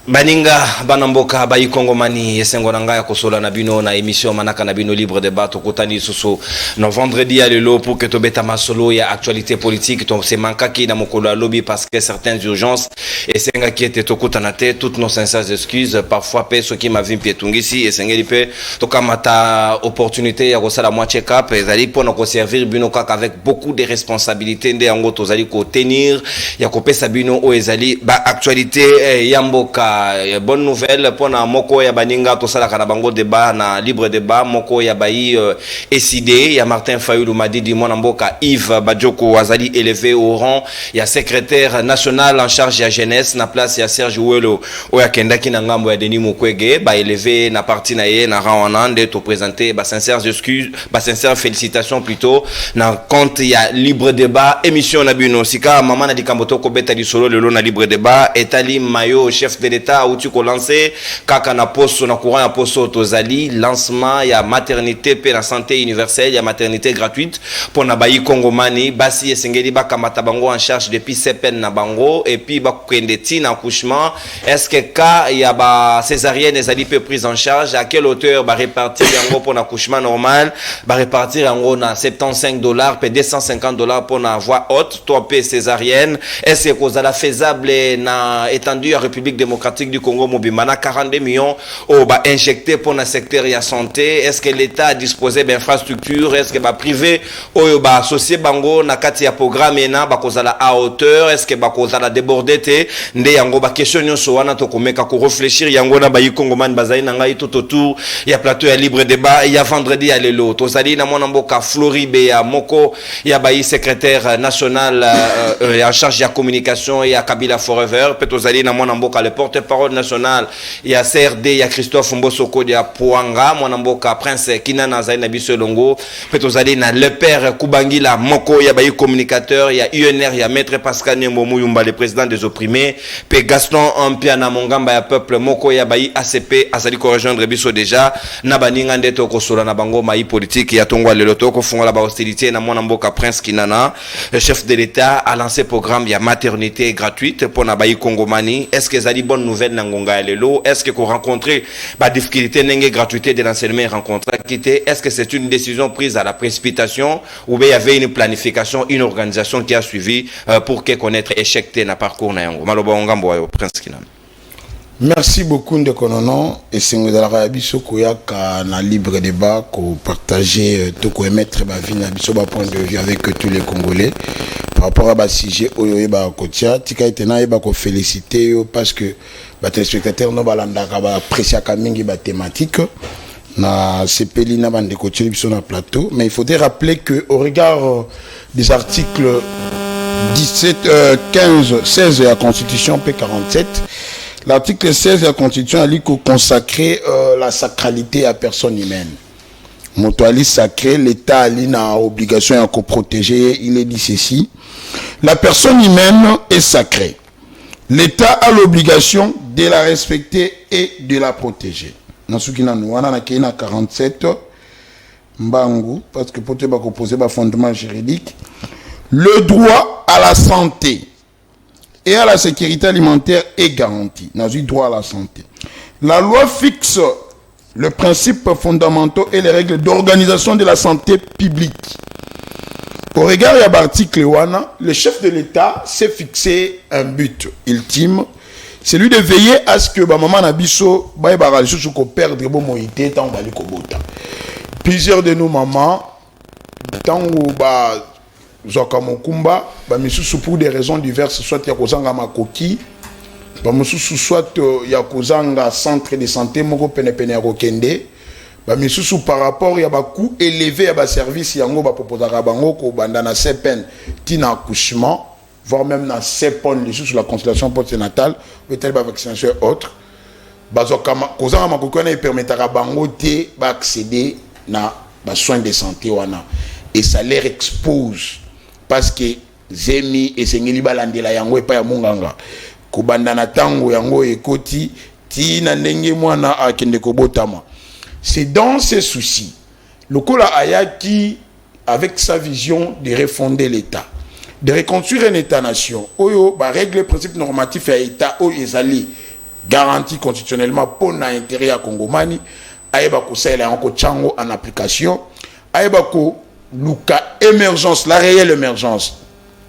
Baninga banamboka bayi Kongomani esengo nanga ya kosola na bino na émission manaka na bino libre débat tokutani susu no vendredi à lelo pour que tobeta masolo ya actualité politique to se manka ki na mokolo ya lobby parce que certaines urgences esenga ki était tokutana te toutes nos sincères excuses parfois pe ce qui m'a vu pietungisi esengeli pe tokamata opportunité ya kosala moi check up ezali pona ko servir bino kaka avec beaucoup de responsabilités nde yango tozali ko tenir ya kopesa bino o ezali ba actualité ya mboka. Bonne nouvelle pour na moko ya baninga to sala kana bango débat na libre débat moko ya bayi SID ya Martin Fayulu Madidi mona mboka Yves Badjoko Azali élevé au rang ya secrétaire national en charge ya jeunesse na place ya Serge Ouelo oya kendaki na ngambo ya Denis Mukwege ba élevé na parti na ye na rang onande to présenter ba sincères excuses ba sincères félicitations plutôt na compte ya libre débat émission na bino sika mama na dikamboto ko beta di solo lelo na libre débat etali mayo chef de l'État où tu ko lancé kaka na poso na courant ya poso tozali lancement ya maternité pe la santé universelle ya maternité gratuite pour na bayi Kongomani basi esengeli bakamata bango en charge depuis sepen na bango et puis ba kwendeti na accouchement est-ce que cas ya ba césarienne ezali pe prise en charge à quelle hauteur ba répartir yango pour na accouchement normal ba répartir yango na $75 pe $250 pour na voie haute toi pe césarienne est-ce que kozala faisable na étendue à République démocratique du Congo mobimana 42 millions au ba injecté pour le secteur de la santé. Est-ce que l'État a disposé d'infrastructures? Est-ce que ba privé ou ba associé bango na kati ya programme ena ba kozala à hauteur? Est-ce que ba kozala débordé te nde yango ba question nyonso wana to komeka ko réfléchir yango na bayi Kongomani bazali na ngai tout autour ya plateau ya libre débat ya vendredi ya lelo tozali na mona mboka Floribe ya moko ya bayi secrétaire national en charge ya communication ya Kabila Forever pe tozali na mona mboka le porte-parole national ya CRD ya Christophe Mbosoko ya Puanga mwanamboka Prince Kinana Zaina Bisolongo petozali na le père Kubangila moko ya bayi communicateur ya UNR ya maître Pascal Nyembo Muyumba le président des opprimés pe Gaston Ampiana Mongamba ya peuple moko ya bayi ACP azali ko rejoindre biso déjà na baninga ndeto ko sola na bango mayi politique ya tongwa lelo to ko fungola ba hostilité na mwanamboka Prince Kinana le chef de l'État a lancé programme ya maternité gratuite pour na bayi Kongomani. Est-ce que zali bonne nouvelle Nangonga Lelo? Est-ce que vous rencontrez la difficulté n'engé gratuité de l'enseignement rencontré? Est-ce que c'est une décision prise à la précipitation ou bien il y avait une planification, une organisation qui a suivi pour que connaître échec na parcours na yango? Maloba Ongambo yo Prince Kinana. Merci beaucoup de Konono et c'est nous dans la biso koyaka na libre débat ko partager tout ko émettre ba vie na biso ba point de vue avec tous les Congolais par rapport à ba sujet oyo ba kotia tika etena ba ko féliciter parce que ba téléspectateurs no balandaka ba apprécier ka mingi ba thématique na sepeli na bande ko tia biso na plateau mais il faudrait rappeler que au regard des articles 17 15 16 de la Constitution P47 l'article 16 de la Constitution a dit qu'on consacrait la sacralité à personne humaine. Motoali sacré, l'État a une obligation à protéger. Il est dit ceci. La personne humaine est sacrée. L'État a l'obligation de la respecter et de la protéger. Dans ce qui nous a 47, Mbangu, parce que pour te poser un fondement juridique, le droit à la santé et à la sécurité alimentaire est garanti. Nous avons droit à la santé. La loi fixe le principe fondamental et les règles d'organisation de la santé publique. Au regard de l'article 1, le chef de l'État s'est fixé un but ultime, celui de veiller à ce que maman Nabiso perdre moïté tant plusieurs de nos mamans tant Zoka Mokumba, misusu pour des raisons diverses, soit yakozanga makoki, misusu soit yakozanga centre de santé moko pene rokende, misusu par rapport ya ba coût élevé ya ba service yango ba proposaka bango ko banda na sepen tina accouchement, voire même na sepon les sur la consultation postnatale, peut-être ba vaccination et autres. Bazoka kozanga makoki na permettra bango te ba accéder na ba soins de santé wana et ça leur expose parce que zemi esengeli balandela yango epa ya munganga kubanda na tango yango ekoti ti na ndenge mwana akende kobotama. C'est dans ces soucis lokola ayaki avec sa vision de refonder l'État, de reconstruire un État-nation oyo ba règle principe normatif ya État oyo ezali garanti constitutionnellement pour l'intérêt à Congomani, ayeba ko sala en chango en application, ayeba ko luka émergence, la réelle émergence.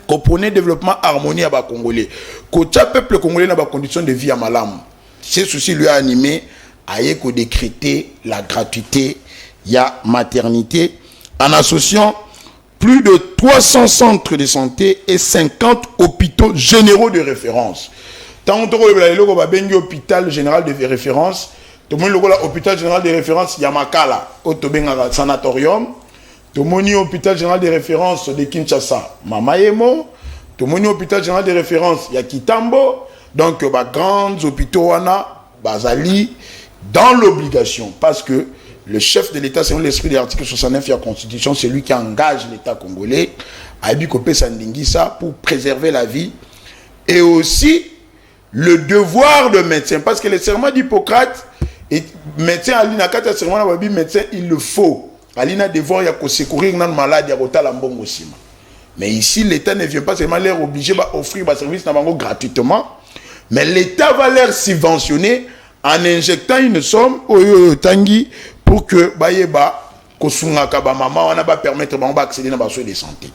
Qu'on prenait développement harmonie à bas Congolais, qu'au peuple congolais n'a pas condition de vie à malam. C'est ceci lui a animé à décréter la gratuité, il y a maternité, en associant plus de 300 centres de santé et 50 hôpitaux généraux de référence. Tant que vous avez un hôpital général de référence, tout le monde a hôpital général de référence, il y a Makala, un sanatorium. Tout le monde a hôpital général de référence de Kinshasa, Mamayemo. Tout le monde a hôpital général de référence, il y a Kitambo. Donc, grands hôpitaux, Bazali, dans l'obligation, parce que le chef de l'État, selon l'esprit de l'article 69 de la Constitution, c'est lui qui engage l'État congolais à Bikopé Sandingisa pour préserver la vie et aussi le devoir de médecin. Parce que le serment d'Hippocrate, médecin, Alina Kata, serment d'Ababi, médecin, il le faut. Alina devoir, il y a secourir un malade, il y a Rota Lambong aussi. Mais ici, l'État ne vient pas seulement leur obliger à offrir un service gratuitement, mais l'État va leur subventionner en injectant une somme au Tangi pour que Bayeba, Kosungaka, maman, on va permettre d'accéder à la soins de santé.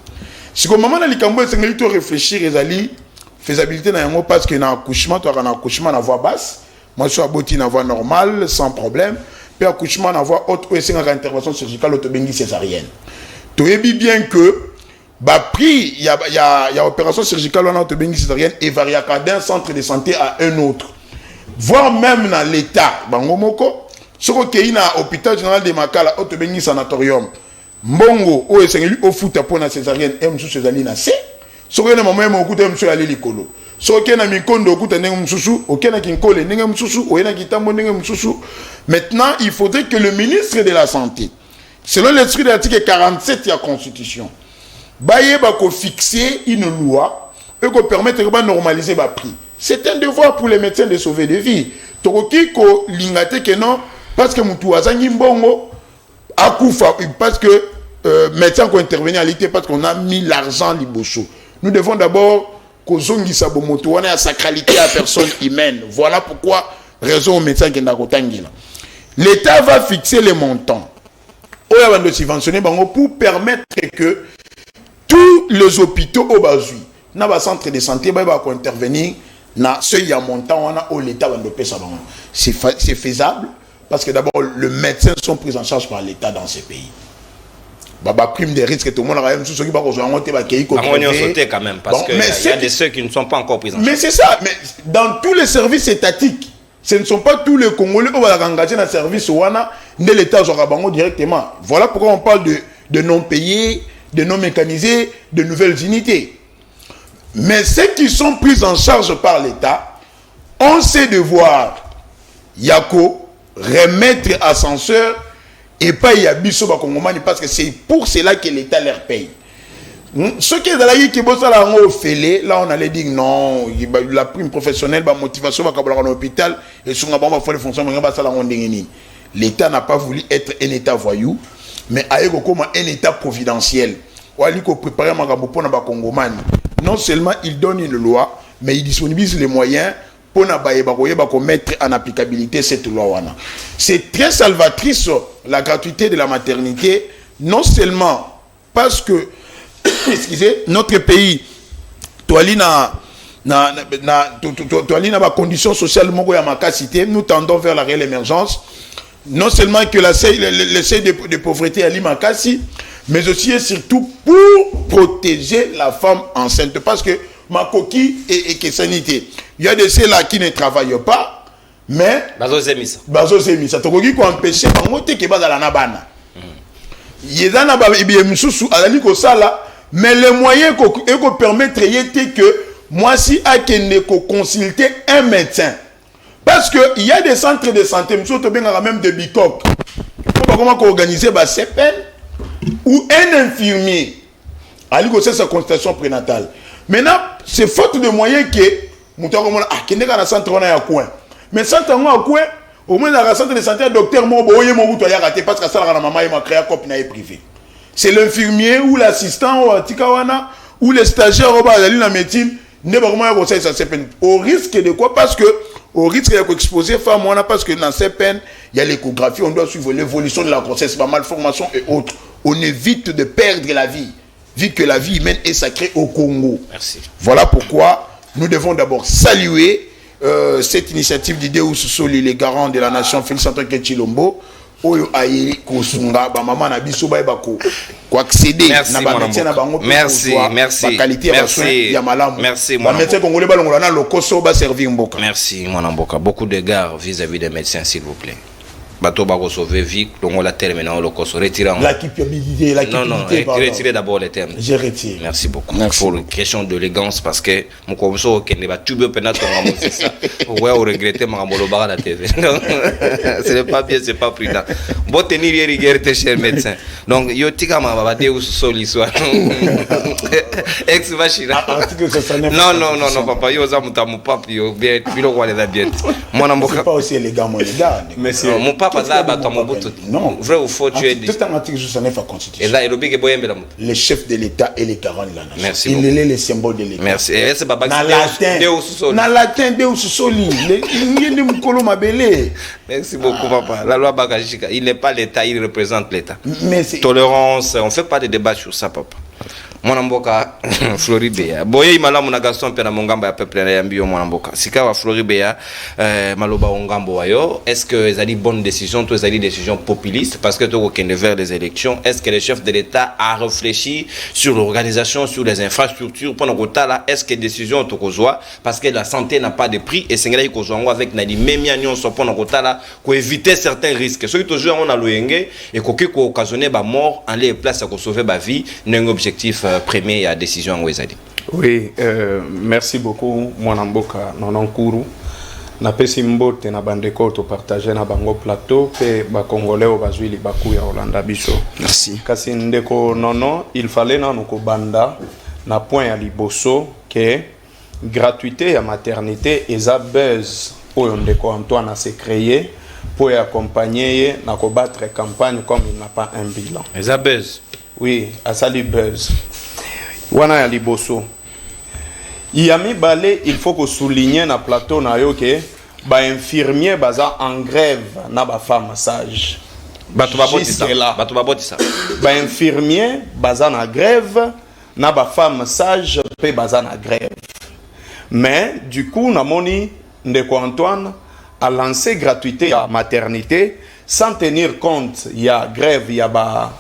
Si au moment où il faut réfléchir, les faisabilité parce que dans l'accouchement, tu as un accouchement à voix basse, moi je suis à botti à voix normale, sans problème, puis accouchement à voix haute, ou c'est une intervention chirurgicale autobénie césarienne. Tu sais bien que prix, il y a opération chirurgicale autobénie césarienne et varie d'un centre de santé à un autre. Voire même dans l'État, Bangomoko, ce qui est dans l'hôpital général de Makala, autobénie sanatorium, Mbongo, où est-ce qu'il y a foot pour la césarienne, et M. Césaline C. Ce qui est dans le moment où il y a M. Likolo. Ce qui est dans le Mikondo, où il y a M. Ou qui est dans Kinkole, il y a M. Ou il y a Kitambo, il y a M. Maintenant, il faudrait que le ministre de la Santé, selon l'esprit de l'article 47 de la Constitution, il fixer une loi et qu'on permette de normaliser le prix. C'est un devoir pour les médecins de sauver des vies. Toroki ko lingate que non parce que mutu azangi mbongo akufa parce que médecins qui intervenir à l'été parce qu'on a mis l'argent liboso. Nous devons d'abord kozongi sabo moto on a la sacralité à la personne humaine. Voilà pourquoi raison aux médecins qui n'akotangila. L'État va fixer les montants. On va subventionner pour permettre que tous les hôpitaux au Bazui, dans le centre de santé, va intervenir. Il y a un montant, on a l'État va payer ça. C'est faisable parce que d'abord, les médecins sont pris en charge par l'État dans ces pays. Prime des risques, tout le monde a même ceux qui vont sauter quand même parce qu'il y a des ceux qui ne sont pas encore pris en charge. Mais c'est ça, mais dans tous les services étatiques, ce ne sont pas tous les Congolais qui vont engager dans le service Ouana, de l'État directement. Voilà pourquoi on parle de non payés, de non mécanisés, de nouvelles unités. Mais ceux qui sont pris en charge par l'État ont ces devoirs. Yako, remettre ascenseur et pas Yabiso Bakongomani parce que c'est pour cela que l'État leur paye. Ceux qui sont là, qui bossent là, on allait dire non, la prime professionnelle, la motivation, va à l'hôpital et sur la bombe, il faut les l'État n'a pas voulu être un État voyou, mais comme un État providentiel. Non seulement il donne une loi, mais il disponibilise les moyens pour mettre en applicabilité cette loi. C'est très salvatrice la gratuité de la maternité, non seulement parce que excusez, notre pays, na conditions sociales, nous tendons vers la réelle émergence. Non seulement que le seuil de pauvreté à l'Imakasi, mais aussi et surtout pour protéger la femme enceinte. Parce que ma coquille est sanité. Il y a des ceux-là qui ne travaillent pas, mais... Bazo Zemisa. Tokoki ko empêcher bangote ke bazala na bana. Yezana ba ibiemususu alali ko sala, mais le moyen ko permettre yete que moi si akene ko consulter un médecin. Parce que il y a des centres de santé, monsieur Tobenga même de Bikok. Comment organiser ba CPN ou un infirmier ali ko sa consultation prénatale. Maintenant, c'est faute de moyens que mutokomona akende ka na centre on a ya coin. Mais centre on a coin, au moins dans le centre de santé docteur mo boye mo buto ya raté parce que ça la maman il m'a créé cop na privé. C'est l'infirmier ou l'assistant ou atikawana ou le stagiaire au bas de la médecine ne pas comment ça CPN au risque de quoi parce que au risque d'exposer femme on a parce que dans ces peines il y a l'échographie, on doit suivre l'évolution de la grossesse, pas malformation et autres. On évite de perdre la vie vu que la vie humaine est sacrée au Congo. Merci. Voilà pourquoi nous devons d'abord saluer cette initiative d'idée où se sont les garants de la nation Félix Antoine Chilombo oyo aye kosunga ba mama na biso ba ko accéder na ba médecin na bango merci qualité ya soin ya malamu merci ba médecin congolais ba longola na lokoso ba servir mboka. Merci mon mboka, beaucoup d'égards vis-à-vis des médecins s'il vous plaît. Bateau va sauver vie, on la termine en locoso. Retirez-en. La culpabilité, non, retirez d'abord les termes. Je retire. Merci beaucoup. Merci pour une question d'élégance parce que mon commissaire qui n'est pas tout bien pénal comme c'est ça. Ouais, on regrette mon amoloba à la TV. Ce n'est pas bien, c'est pas prudent. Bon tenir rigueur tes chers médecins. Donc yo tika ma baba de soli soir. Ex vachina. Non papa yo za mutamu papi yo bien bilo kwa les bien. Mon amboka. C'est pas aussi élégant mon gars. Monsieur mon papa za ba to mobutu. Non, vrai ou faux tu es dit. Tout un article sur sa constitution. Et là il oblige boyembe la moto. Le chef de l'État et les garants de la nation. Merci. Il est le symbole de l'État. Merci. Et c'est baba na latin de soli. Il mukolo mabele. Merci beaucoup papa. La loi Bakajika, il n'est pas l'État, il représente l'État. Mais tolérance, on fait pas de débat sur ça papa. Mwana mboka Floribea boye imala muna Gaston pe na mongamba ya peuple na yambio mwana mboka sika wa Floribea maloba ongambo wayo, est-ce que ezali bonne décision toi ezali décision populiste parce que to kokende vers les élections, est-ce que le chef de l'État a réfléchi sur l'organisation, sur les infrastructures pendant kotala, est-ce que décision to kozwa parce que la santé n'a pas de prix et sengela kozwa avec na di memia nyonso pendant kotala ko éviter certains risques ceux qui to jouer on a loyenge et ko occasionner ba mort en les place à sauver ba vie n'un objectif premier à décision en Wezadi. Oui, merci beaucoup Mwanamboka Nononkuru. Na pesi mbote na bandeko to partager na bango plateau pe ba congolais o bazwili baku ya Olanda biso. Merci. Kasi ndeko nono, il fallait na ko banda na point ya liboso que gratuité ya maternité eza buzz oyo ndeko Antoine a se créé pour accompagner na ko battre campagne comme il n'a pas un bilan. Eza buzz. Oui, asali buzz. Wana ya liboso. Yami balé, il faut que souligner na plateau na yo que ba infirmier baza en grève na ba femme sage. Bato baboti ça. Ba infirmier baza na grève na ba femme sage pe baza na grève. Mais du coup na moni ndeko Antoine a lancé gratuité à maternité sans tenir compte il y a grève il y a ba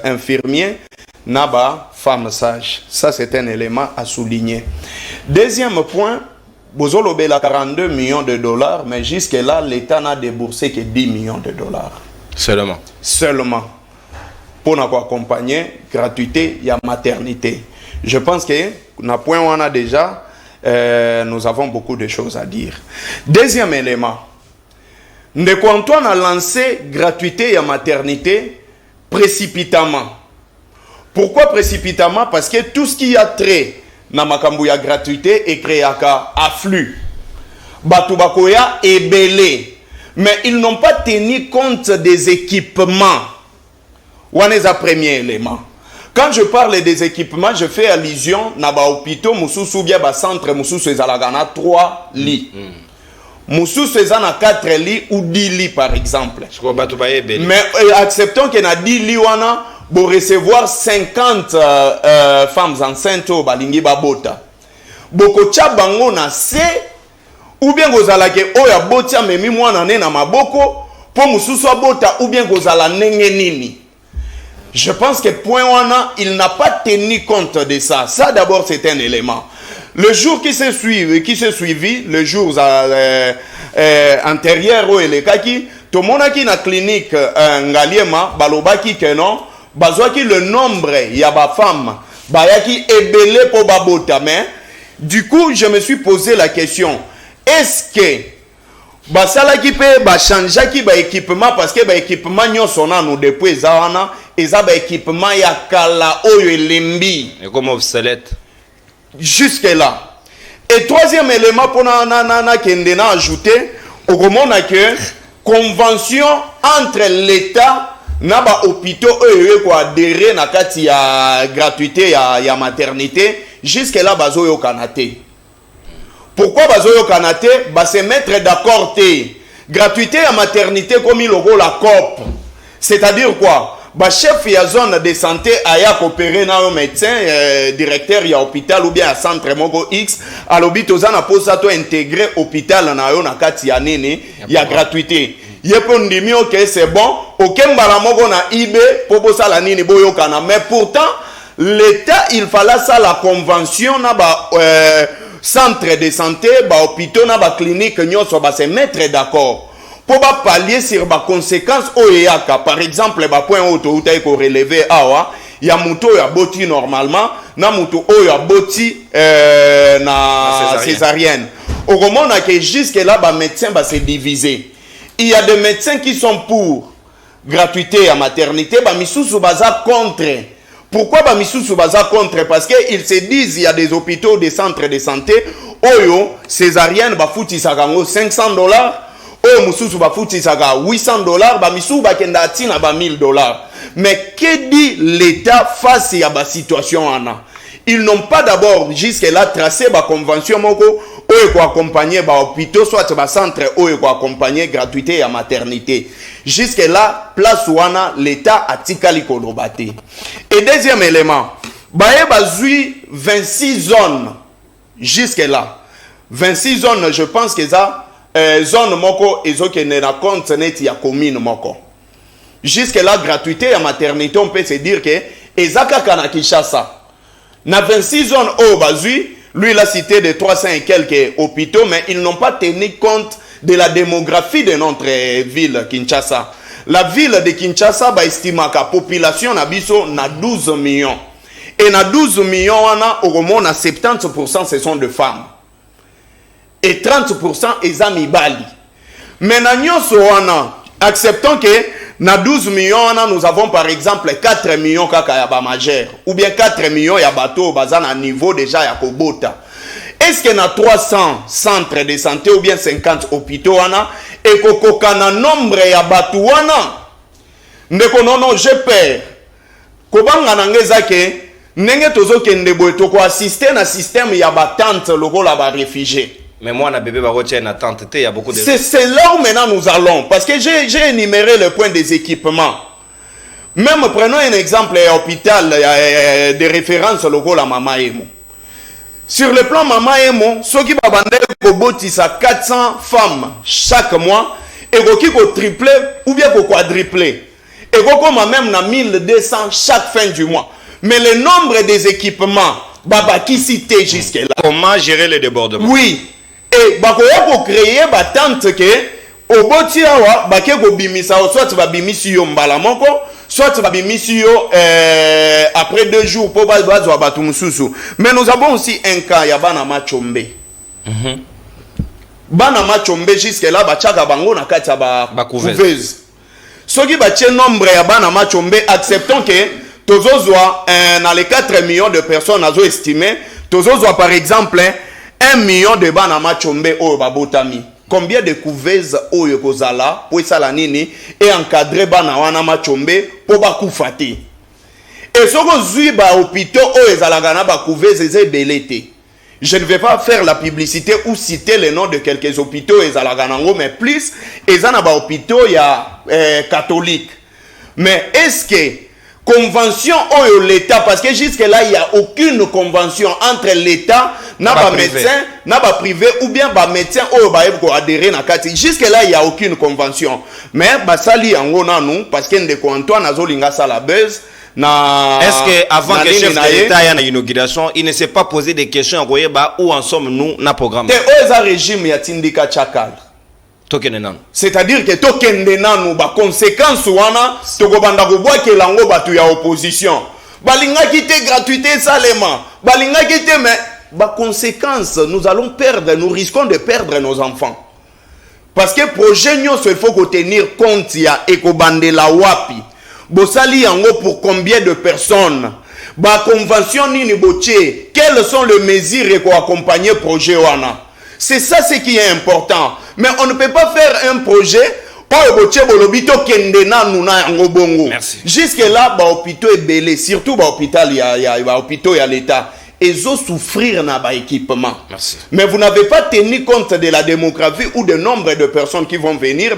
infirmier naba femme sage. Ça c'est un élément à souligner. Deuxième point, Bozolobela 42 millions de dollars, mais jusque là l'État n'a déboursé que 10 millions de dollars. Seulement pour nous accompagner gratuité il y a maternité. Je pense que na point on a déjà nous avons beaucoup de choses à dire. Deuxième élément, Ndeko Antoine a lancé gratuité et maternité précipitamment. Pourquoi précipitamment? Parce que tout ce qui a trait na makambu ya gratuité est créé à afflux. Batubakoya est belé. Mais ils n'ont pas tenu compte des équipements. On est le premier élément. Quand je parle des équipements, je fais allusion na ba hôpitaux mususu bia ba centre mususu ezalagana 3 lits. Mususu ezana 4 lits ou 10 lits par exemple. Mais acceptons qu'il y a 10 lits wana pour recevoir 50 femmes enceintes au balingi babota. Boko cha bango na se ou bien gozala ke oya botia memi mwana ne na maboko po mususu abota ou bien gozala nenge nini. Je pense que point wana il n'a pas tenu compte de ça. Ça d'abord c'est un élément. Le jour qui s'est suivi, le jour antérieur au elekaki, to monaki na clinique ngaliema balobaki que non, bazwaki le nombre ya ba femme bayaki ebele po babota, mais du coup je me suis posé la question, est-ce que basalaki pe ba changeaki ba équipement parce que ba équipement nyonso na nous depuis zawana eza ba équipement ya kala oyo elembi et comme obsolète jusque là. Et troisième élément pour na kendena ajouter au moment que convention entre l'État na ba hôpitaux eux ko adhérer na kati ya gratuité ya maternité jusque là bazo yo kanate. Pourquoi bazoyo kanate ba se mettre d'accord té gratuité à maternité comme il logo la COP. C'est-à-dire quoi? Ba chef ya zone de santé aya coopérer na un médecin directeur ya hôpital ou bien à centre moko X à l'hôpital na posa to intégrer hôpital na yo na kati ya nini ya gratuité. Yepo ndimi ok c'est bon, aucun mbala moko na IB popo sala nini boyo kana mais pourtant l'État il fallait ça la convention na ba centre de santé ba hôpital na ba clinique nyonso ba se mettre d'accord. Pour pallier sur les conséquences OEAK, par exemple, les points auto qui sont relevés, il y a muto ya boti normalement, na muto ya boti na césarienne. Au moment que jusque là, les médecins va se diviser. Il y a des médecins qui sont pour gratuité à maternité, bah misusu baza contre. Pourquoi bah misusu baza contre? Parce qu'ils se disent il y a des hôpitaux, des centres de santé, oyo césarienne bah fouti ça $500. Oh, mususu ba futi saka $800, ba misu ba kenda tina ba $1000. Mais que dit l'État face à la situation ana? Ils n'ont pas d'abord jusqu'à là tracé ba convention moko ou ko accompagner ba hôpitaux soit ba centre ou ko accompagner gratuité à maternité. Jusqu'à là place wana l'État a tikali kolobate. Et deuxième élément, ba zui 26 zones jusqu'à là. 26 zones, je pense que ça zone moko ezoke na compte net ya commune moko. Jusque là gratuité à maternité on peut se dire que ezaka kana Kinshasa. Na 26 zones au bazui, lui il a cité de 300 et quelques hôpitaux mais ils n'ont pas tenu compte de la démographie de notre ville Kinshasa. La ville de Kinshasa ba estima ka population na biso na 12 millions. Et na 12 millions on au moins 70% ce sont de femmes. Et 30% est à Mibali. Maintenant, acceptons que dans 12 millions, nous avons par exemple 4 millions de majeurs. Ou bien 4 millions de bateaux à niveau déjà à Kobota. Est-ce qu'il y a 300 centres de santé ou bien 50 hôpitaux et qu'il y a un nombre de bateaux? Non, je perds. Kobanga nangezake, nenge tozo kende boy to ko assister na système ya batante loko la ba réfugiés. Mais moi, na bébé Barotia, une attente, il y a beaucoup de... C'est là où maintenant nous allons. Parce que j'ai énuméré le point des équipements. Même prenons un exemple, hôpital de référence logo la Mama Emo. Sur le plan Mama Emo, ceux qui vont bâtir 400 femmes chaque mois, et qui vont tripler ou bien quadrupler. Et qui même na 1200 chaque fin du mois. Mais le nombre des équipements, qui cité jusque-là. Comment gérer les débordements? Oui. Et pour créer ba tante que au boti awa ba ke go bimisa soit va bimisi yo mbala moko soit va bimisi yo après 2 jours pour ba zo batu mususu. Mais nous avons aussi un cas ya bana machombe. Bana machombe jusque là ba chaka bango na kati ba couveuse. Soki ba tie nombre ya bana machombe acceptons que tozozwa dans les 4 millions de personnes azo estimé tozozwa par exemple 1 million de bana machombe oyo babotami. Combien de couveuses oyo kozala po esala nini et encadrer bana wana machombe po bakufa te. Et soko zui ba hôpitaux oyo ezalaka na ba couveuses ezebelete. Je ne vais pas faire la publicité ou citer les noms de quelques hôpitaux ezalaka nango mais plus ezana ba hôpitaux ya catholique. Mais est-ce que convention ou l'État, parce que jusque là il n'y a aucune convention entre l'État n'a pas médecin n'a pas privé ou bien pas médecin ou ba adhérer na kati jusque là il n'y a aucune convention mais basali yango nanu parce que ndeko Antoine azolinga sala buzz na est-ce que avant que chef de l'État ait une inauguration il ne s'est pas posé des questions où en sommes nous na programme te oza régime ya Tindika Chakal. C'est-à-dire que tokende nanu ba conséquence wana tokobanda ko boake lango batu ya opposition balinga kité gratuité salema balinga kité mais ba conséquence nous allons perdre, nous risquons de perdre nos enfants parce que projet nyonso il faut tenir compte ya ekobande la wapi bosali yango pour combien de personnes ba convention nini botie quelles sont les mesures pour accompagner projet wana. C'est ça ce qui est important. Mais on ne peut pas faire un projet Merci. Jusque là, bah hôpital est belé, surtout bah hôpital il y a l'État. ils ont souffrir dans l'équipement. Merci. Mais vous n'avez pas tenu compte de la démographie ou du nombre de personnes qui vont venir.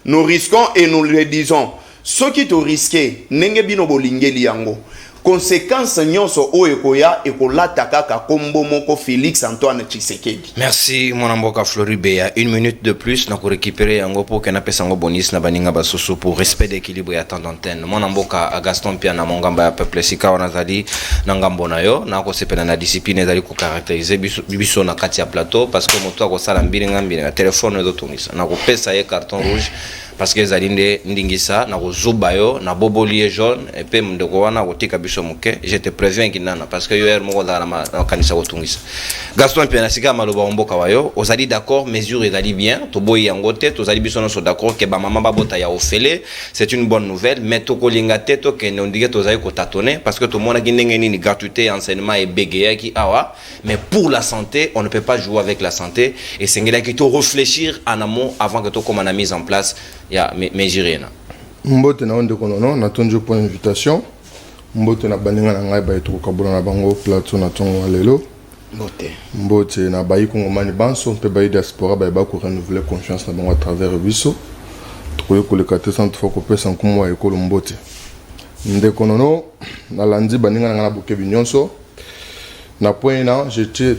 Nous risquons et nous le disons. Ce qui te risqué, nengebino bolingeli yango. Conséquence nyonso o ekoya ekolataka ka kombo moko Félix Antoine Tshisekedi. Merci mon amboka Floribé. Une minute de plus na ko récupérer yango pour que na pesa ngo bonus na baninga basoso pour respect d'équilibre et temps d'antenne. Mon amboka Gaston Pia na mongamba ya peuple sika wana zali na ngambo na yo na ko sepena na discipline ezali ko caractériser biso na kati ya plateau parce que moto ko sala mbiri ngambiri na téléphone ezo tungisa na ko pesa ye carton rouge parce que ezali ndingisa na ko zuba yo na bobolier jaune et puis ndeko wana ko tika biso muke. Je te préviens kinana parce que yo er moko za na kanisa ko tungisa. Gaston Pia na sika maloba mboka wayo ozali d'accord, mesure ezali bien to boyi yango te tozali biso no so d'accord que ba mama babota ya ofele, c'est une bonne nouvelle, mais to ko linga te to ke ndike tozali ko tâtonner parce que to mona ki ndenge nini gratuité enseignement et bégeya ki awa, mais pour la santé on ne peut pas jouer avec la santé et c'est ngela ki to réfléchir en amont avant que to comme la mise en place ya mesure na mbote na onde kono non na tonjo pour invitation mbote na baninga na ngai ba etuko kabula na bango plateau na tongo lelo mbote na bayi kongomani banso mpe bayi diaspora ba ko renouveler confiance na bango à travers biso to ko le 400 fois ko pesa nkumo ya ekolo mbote nde kono no na landi baninga na buke binyonso na point na je tiens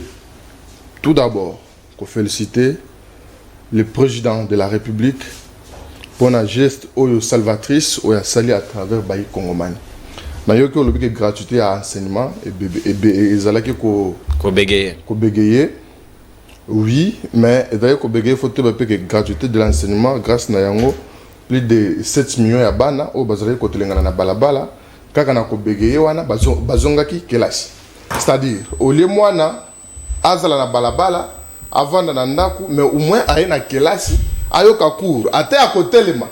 tout d'abord ko féliciter le président de la République pour un geste oyo salvatrice oyo sali à travers bayi kongomani na yoki olobi gratuité à enseignement et ezalaki ko bégayer oui mais d'ailleurs ko bégayer faut te que gratuité de l'enseignement grâce na yango plus de 7 millions ya bana o bazali ko telengana na balabala kaka na ko bégayer wana bazongaki kelasi c'est-à-dire au lieu mwana azala na balabala avant na ndaku mais au moins aye na kelasi ayoka cours ate à côté lema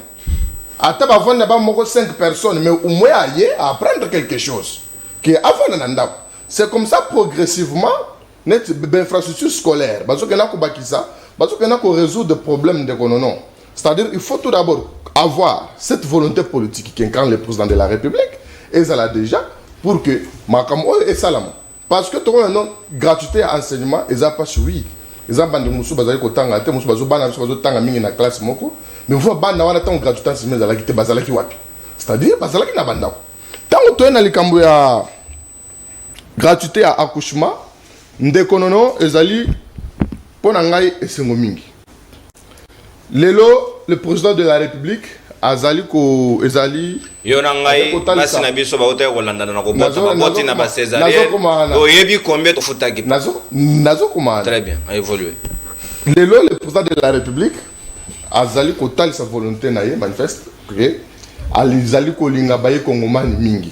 ate ba vendre ba moko 5 personnes mais au moins aye à apprendre quelque chose qui avant na ndaku. C'est comme ça progressivement net infrastructure scolaire bazo kena ko bakisa bazo kena ko résoudre des problèmes de konono. C'est-à-dire il faut tout d'abord avoir cette volonté politique qui incarne le président de la République et ça là déjà pour que makamo et salama parce que tout non gratuité à enseignement et ça pas oui ils ont bande musu bazali ko tanga te musu bazo bana bazo tanga mingi na classe moko mais vous bana wana tant gratuité enseignement zala kite bazala ki wapi c'est-à-dire bazala ki na banda tant to na likambo ya gratuité à accouchement ndekonono ezali pona ngai esengo mingi lelo le président de la République azali ko ezali yona ngai basi na biso ba hotel Rolanda na ko bota ba boti na ba césarienne oyebi combien to futaki nazo komana très bien a évolué lelo le président de la République azali ko tali sa volonté na ye manifeste que alizali ko linga baye kongomani mingi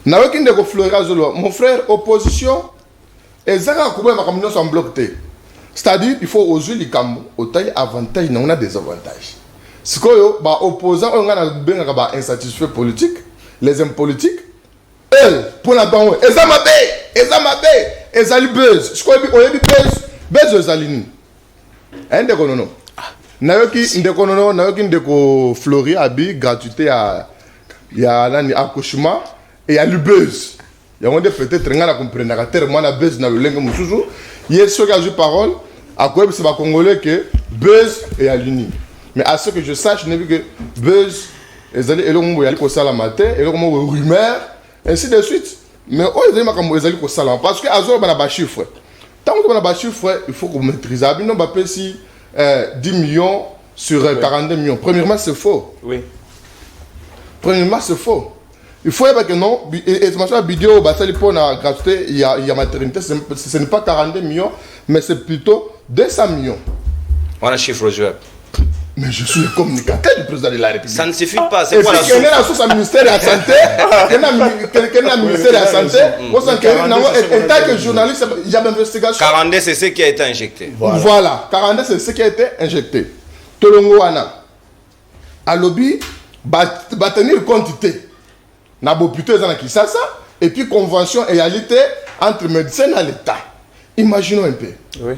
na wekinde ko Florent Zolo mon frère opposition ezaka ko ba makamino en bloc té c'est-à-dire il faut oser likambo otaille avantage na on a des avantages. Si ba opposant on a bien ba insatisfait politique, les hommes politiques, pour la banque, ezali buzz. Je crois que on buzz ezalini. Ende konono. Nayoki ndekonono, nayoki ndeko Flori abi gratuité ya nani accouchement et ya buzz. Il y a peut-être ngana comprendre ka terre moi na buzz na lenge mususu. Hier ce que j'ai parole à quoi c'est pas congolais que buzz et à l'uni. Mais à ce que je sache, je n'ai vu que buzz, et le yali ko sala matin, et le rumeur, ainsi de suite. Mais oh, ils ont yali ko sala parce que azo bana ba chiffre. Tant que bana ba chiffre, il faut qu'on maîtrise. Abino ba pesi 10 millions sur 42 millions. Premièrement, c'est faux. Oui. Premièrement, c'est faux. Il faut que non, et ma vidéo, bah, ça pour la gratuité, il y a maternité, ce n'est pas 42 millions, mais c'est plutôt 200 millions. On a chiffre joueur. Mais je suis le communicateur du président de la République. Ça ne suffit pas, c'est quoi la source? La source à ministère de la Santé, quelqu'un ministère de la Santé, en tant que journaliste, il y a une investigation. 42, c'est ce qui a été injecté. Voilà, 42, c'est ce qui a été injecté. Tolongo wana. À lobby, va tenir quantité. Nabo plutôt dans la Kisasa, et puis convention égalité entre médecins et l'État. Imaginons un peu. Oui.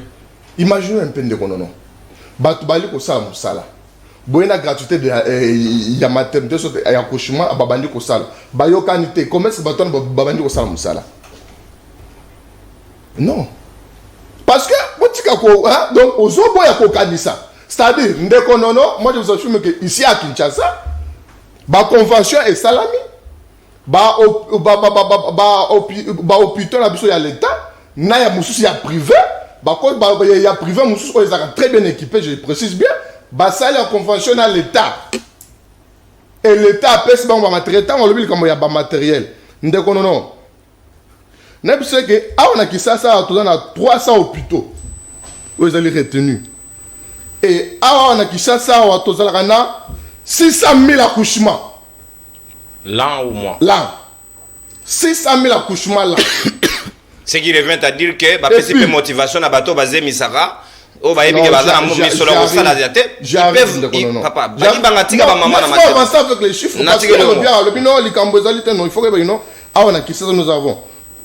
Imaginons un peu de konono. Batu bali ko sala musala. Boyena gratuité de ya maternité so ya accouchement ababandi ko sala. Bayo kanité commerce baton babandi ko sala musala. Non. Parce que, donc, aux autres, il y a Kokanisa. C'est-à-dire, moi je vous affirme que ici à Kinshasa, la convention est salami. Hôpital, il y a l'État, il y a privé, il y a privé, ils sont très bien équipés, je précise bien. Ça, il y a convention à l'État. Et l'État a payé ce matériel, tant on le dit comme il y a matériel. Non. On a 300 hôpitaux où ils allaient retenus. Et on a 600 000 accouchements. L'an ou mois? L'an. 600 000 accouchements là. Ce qui revient à dire que la principale motivation à bateau basé Misara. Oh, bah, il y a papa, avancer avec les chiffres. Parce que il faut que nous avons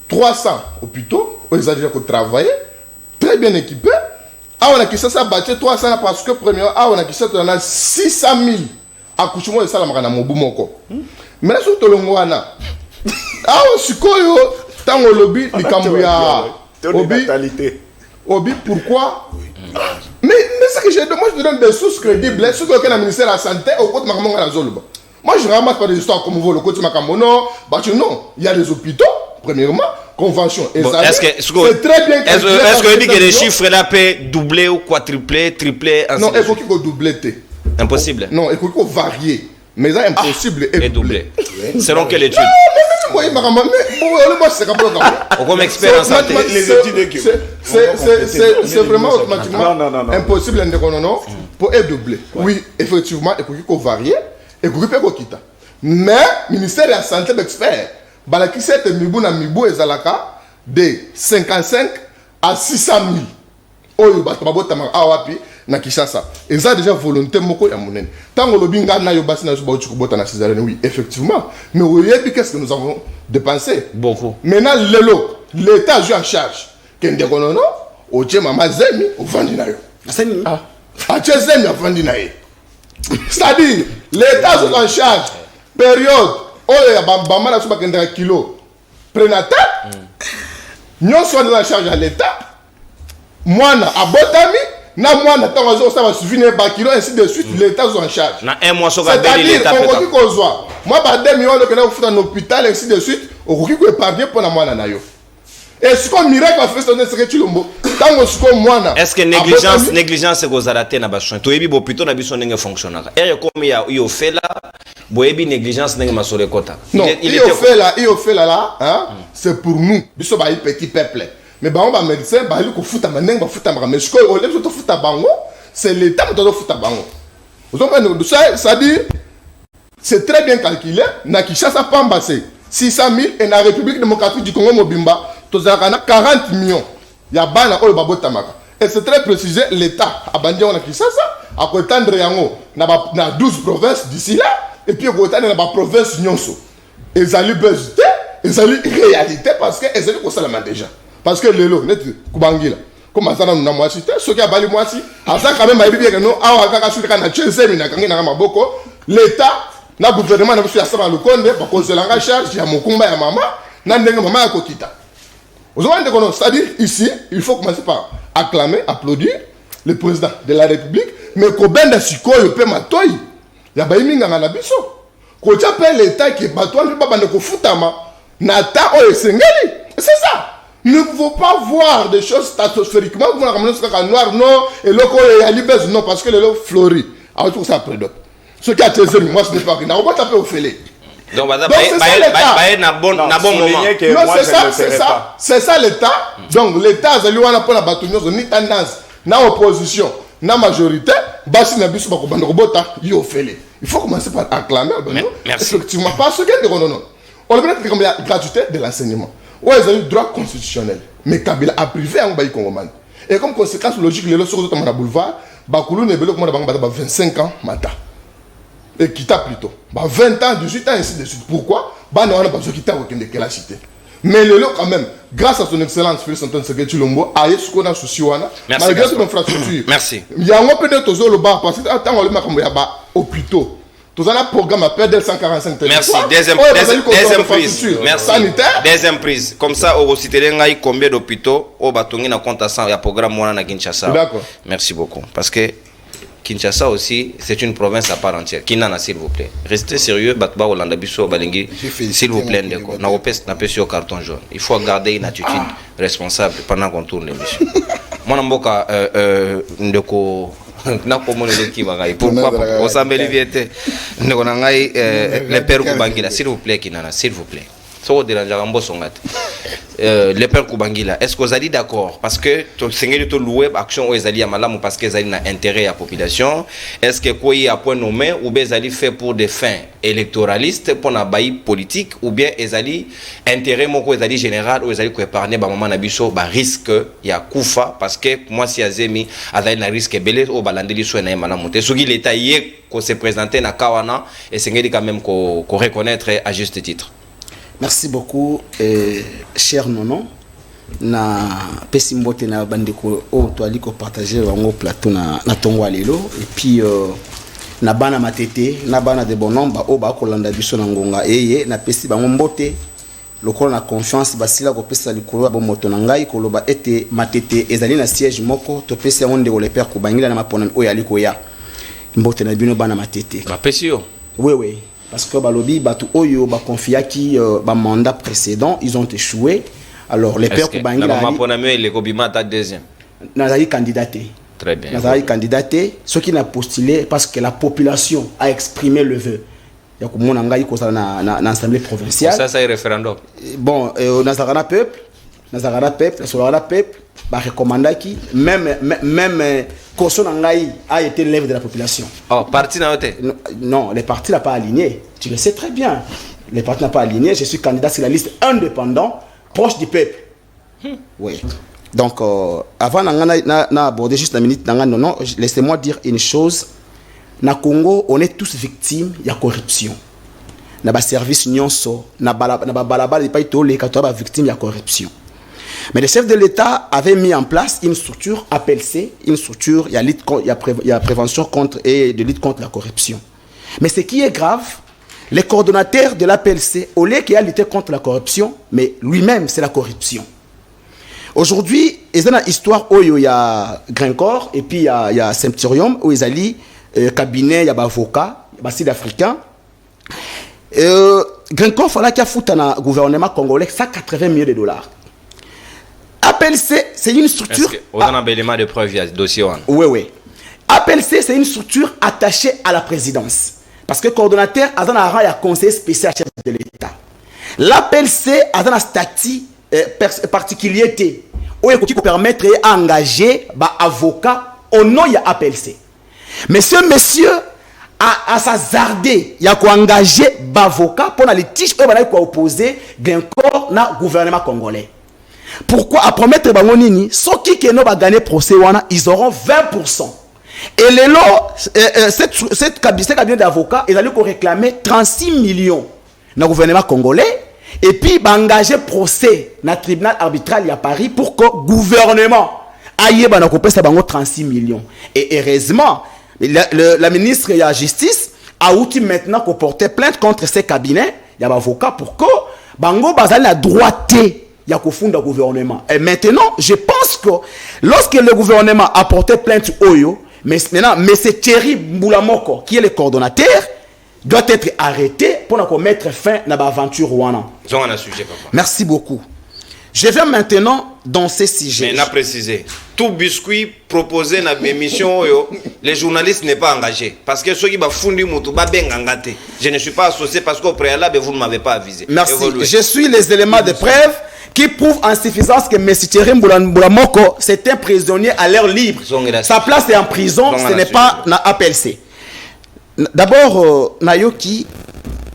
300 hôpitaux où ils ont déjà travaillé, très bien équipés. On a 300 parce que premièrement, on a 600 000 accouchements de Salamana Mobumoko. Mais là, surtout le Moana. Tant au lobby, les Cambouya. Obi, pourquoi? Mais ce que j'ai demandé, moi je te donne des sources crédibles. Ce que le ministère de la Santé, au côté de Makamanga Zolba. Moi je ne ramasse pas des histoires comme vous, le côté de Makamono. Non, il y a des hôpitaux, premièrement, convention. Bon, c'est très bien. Est-ce que les chiffres là peuvent doubler ou quadrupler, tripler? Non, il faut qu'il faut doubler. Impossible. Non, il faut qu'il faut varier. Mais c'est impossible et doubler. Selon quelle étude? Comme expert en santé. C'est vraiment automatiquement impossible pour être doublé. Oui, effectivement, il faut varier et il faut quitter. Mais le ministère de la Santé d'experts, qui s'est de 55 à 600 000. Na Kinshasa. Et ça déjà volonté moko ya monene. Tant que le binga na yobasi na zuba uchi kubota na césarienne, oui, effectivement. Mais oui, qu'est-ce que nous avons dépensé? Beaucoup. Maintenant, l'État joue en charge. Kende konono, oche mama zemi, au vandi na yo. Zemi. Ah. Ache zemi, au vandi na yo. C'est-à-dire, l'État joue en charge. Période, oh ya bamba na suba kende kilo. Prénatal. Nous sommes en charge à l'État. Moi na abotami. Na moi n'attends ça va suivre par kilo ainsi de suite l'État est en charge. Na un mois c'est-à-dire on dit qu'on soit moi par 2 millions que nous faisons dans l'hôpital ainsi de suite on dit qu'on épargne pour na moi na yo. Et ce qu'on miracle a fait c'est ce que tu l'ombo tant ce qu'on moi na. Est-ce que négligence c'est que zaraté na bachon to ebi hôpital na biso ndenge fonctionner. Et comme il fait là boyebi négligence ndenge masole kota. Non, il fait là hein c'est pour nous biso ba petit peuple. Mais on va médecin, c'est l'État qui doit faire bango. Ça dit, c'est très bien calculé. Na Kinshasa Pambasé, 600 000 et la République démocratique du Congo Mobimba, tu as 40 millions. Il y a bana ou babo tamaka. Et c'est très précisé, l'État a bandé en Kinshasa, à côté de Riango, na 12 provinces d'ici là, et puis à côté de la province Nyonso. Ils allaient buzzter, ils allaient réalité parce qu'ils allaient au salaman déjà. Parce que le lot, net Kubangila, comme ça, nous avons assisté, ce qui a valu moi aussi, à ça, quand même, il y a non, l'État, le gouvernement, n'a pas fait ça dans le compte, parce qu'on se l'engage charge, il y a mon combat à maman, n'a pas maman à Kokita. C'est-à-dire, ici, il faut commencer par acclamer, applaudir le président de la République, mais qu'on ben de Siko, il peut m'atoyer. Il y a pas une minga na biso. Quand tu appelles l'État qui est bateau, on ne peut pas bande foutama. Nata o esengeli. C'est ça. Nous ne pouvons pas voir des choses stratosphériquement. Vous ramenez ce cas noir, non, et le corps est à l'ibès, non, parce que le lot fleurit. Alors, tout ça après d'autres. Ce qui a été zéro, moi, ce n'est pas rien. On va taper au fêlé. Donc, c'est ça, c'est ça l'État. Donc, l'État, c'est lui, on a pas la bataille, ni tendance, ni opposition, ni majorité. Bassi n'a pas de robota, il au fêlé. Il faut commencer par acclamer. Merci. Effectivement, parce que non. On le met comme la gratuité de l'enseignement. Ouais, ils ont eu droit constitutionnel. Mais Kabila a privé en Baï Congoman. Et comme conséquence logique, les leçons de Tamara Boulevard, Bakoulou n'est pas comme 25 ans, Mata. Et Kita plutôt. 20 ans, 18 ans, ainsi de suite. Pourquoi? On n'a pas besoin de quitter aucune la cité. Mais le lot, quand même, grâce à son excellence, Félix Antoine Seketi Lombo, a eu ce qu'on a souci. Malgré son infrastructure. Merci. Il y a un peu de temps au bar, parce que tant on le met comme il y a hôpitaux. Tout un programme à perdre 145 Merci. territoires. Deuxième prise. Merci. Sanitaire. Deuxième prise. Comme ça, au Cité combien d'hôpitaux au Batongi na compte à 100 il y a programme moi na Kinshasa. D'accord. Merci beaucoup parce que Kinshasa aussi, c'est une province à part entière. Kinana, s'il vous plaît. Restez sérieux, Batba Olanda Bisso Balingi, s'il vous plaît, Ndeko. N'a pas sur carton jaune. Il faut garder une attitude responsable pendant qu'on tourne l'émission. Moi, Namboka, Ndeko, n'a pas mon équipe. Pourquoi on s'en met l'éviété. Ndeko Nangai, les pères Kubangila, s'il vous plaît, Kinana, s'il vous plaît. Le père Kubangila, est-ce que vous allez d'accord? Parce que tu sais que louer action aux alliés à Malam parce qu'ils ont intérêt à la population. Est-ce que quoi y a point nommé ou bien ils allaient faire pour des fins électoralistes pour un bail politique ou bien ils allaient intérêt mon quoi ils allaient général ou ils allaient épargner bah maman nabiso bah risque il y a Koufa parce que moi si azemi azali na risque belé au balandeli soit na Malam monter. Ce qui l'état hier qu'on s'est présenté na Kawana et c'est quand même qu'on reconnaître à juste titre. Merci beaucoup, cher Nono. Na pesimbote na bandeko o to ali ko partager wango plateau na tongwa lelo et puis na bana matete na bana de bonomba o ba ko landa biso na ngonga eye na pesi bango mbote lokolo na confiance basila ko pesa likolo ba moto na ngai ko loba ete matete ezali na siège moko to pesi onde ko le père Kubangila na mapona o yali ko ya mbote na bino bana matete ba pesi yo oui parce que balobi batu oyo ba confiaki ba mandat précédent ils ont échoué. Alors les pères Kubangila na mapona me le kobima ta deuxième nazali candidaté. Très bien. Nazali candidaté ce qui n'a postulé parce que la population a exprimé le vœu. Ya ko mona ngai ko ça na assemblée provinciale. Ça c'est référendum. Bon nazarana peuple ba recommandaki même caution ngai a été l'élève de la population. Oh, parti na ote. Non, les partis n'a pas aligné. Tu le sais très bien. Les partis n'ont pas aligné, je suis candidat sur la liste indépendant proche du peuple. Oui. Donc avant d'aborder juste la minute non, laissez-moi dire une chose. Na Congo, on est tous victimes de la corruption. Na ba service nyonso, na balabala de paito les katwa victimes de la corruption. Mais le chef de l'État avait mis en place une structure APLC, une structure, il y a prévention contre et de lutte contre la corruption. Mais ce qui est grave, les coordonnateurs de l'APLC, au lieu qu'il y a lutté contre la corruption, mais lui-même c'est la corruption. Aujourd'hui, il y a une histoire où il y a Grincourt et puis il y a Centurium, où il y a cabinet, il y a avocat, il y a sud-africain. Grincourt, il fallait qu'il y ait un gouvernement congolais 180 millions de dollars. APLC, c'est une structure. On a un élément de preuve, il y a dossier. Oui. APLC, c'est une structure attachée à la présidence. Parce que le coordonnateur a un conseiller spécial chef de l'État. L'APLC a un statut particulier qui peut permettre d'engager un avocat au nom de l'APLC. Mais ce monsieur a s'azardé, il a engagé un avocat pour le litige opposer Grincourt au gouvernement congolais. Pourquoi à promettre bangonini ceux qui n'ont pas gagné procès ils auront 20%. Et les lots cette cabinet d'avocats ils allaient réclamer 36 millions dans le gouvernement congolais et puis engager procès dans le tribunal arbitral à Paris pour que le gouvernement aille dans le 36 millions. Et heureusement la ministre de la justice a outil maintenant pour porter plainte contre ces cabinets il y a un avocat pour que bango bazali la droité il y a qu'au fond du gouvernement. Et maintenant, je pense que lorsque le gouvernement a porté plainte Oyo, mais maintenant, M. Thierry Mboulamoko, qui est le coordonnateur, doit être arrêté pour mettre fin à l'aventure Rwanda. Merci beaucoup. Je vais maintenant dans ces sujets. Mais préciser, tout biscuit proposé dans l'émission, les journalistes n'est pas engagé. Parce que ceux qui ont fondé je ne suis pas associé parce qu'au préalable, vous ne m'avez pas avisé. Merci. Évoluez. Je suis les éléments de preuve qui prouvent en suffisance que M. Thierry Mboulamoko, c'est un prisonnier à l'air libre. Sa place est en prison, ce n'est pas dans APLC. D'abord, Nayoki,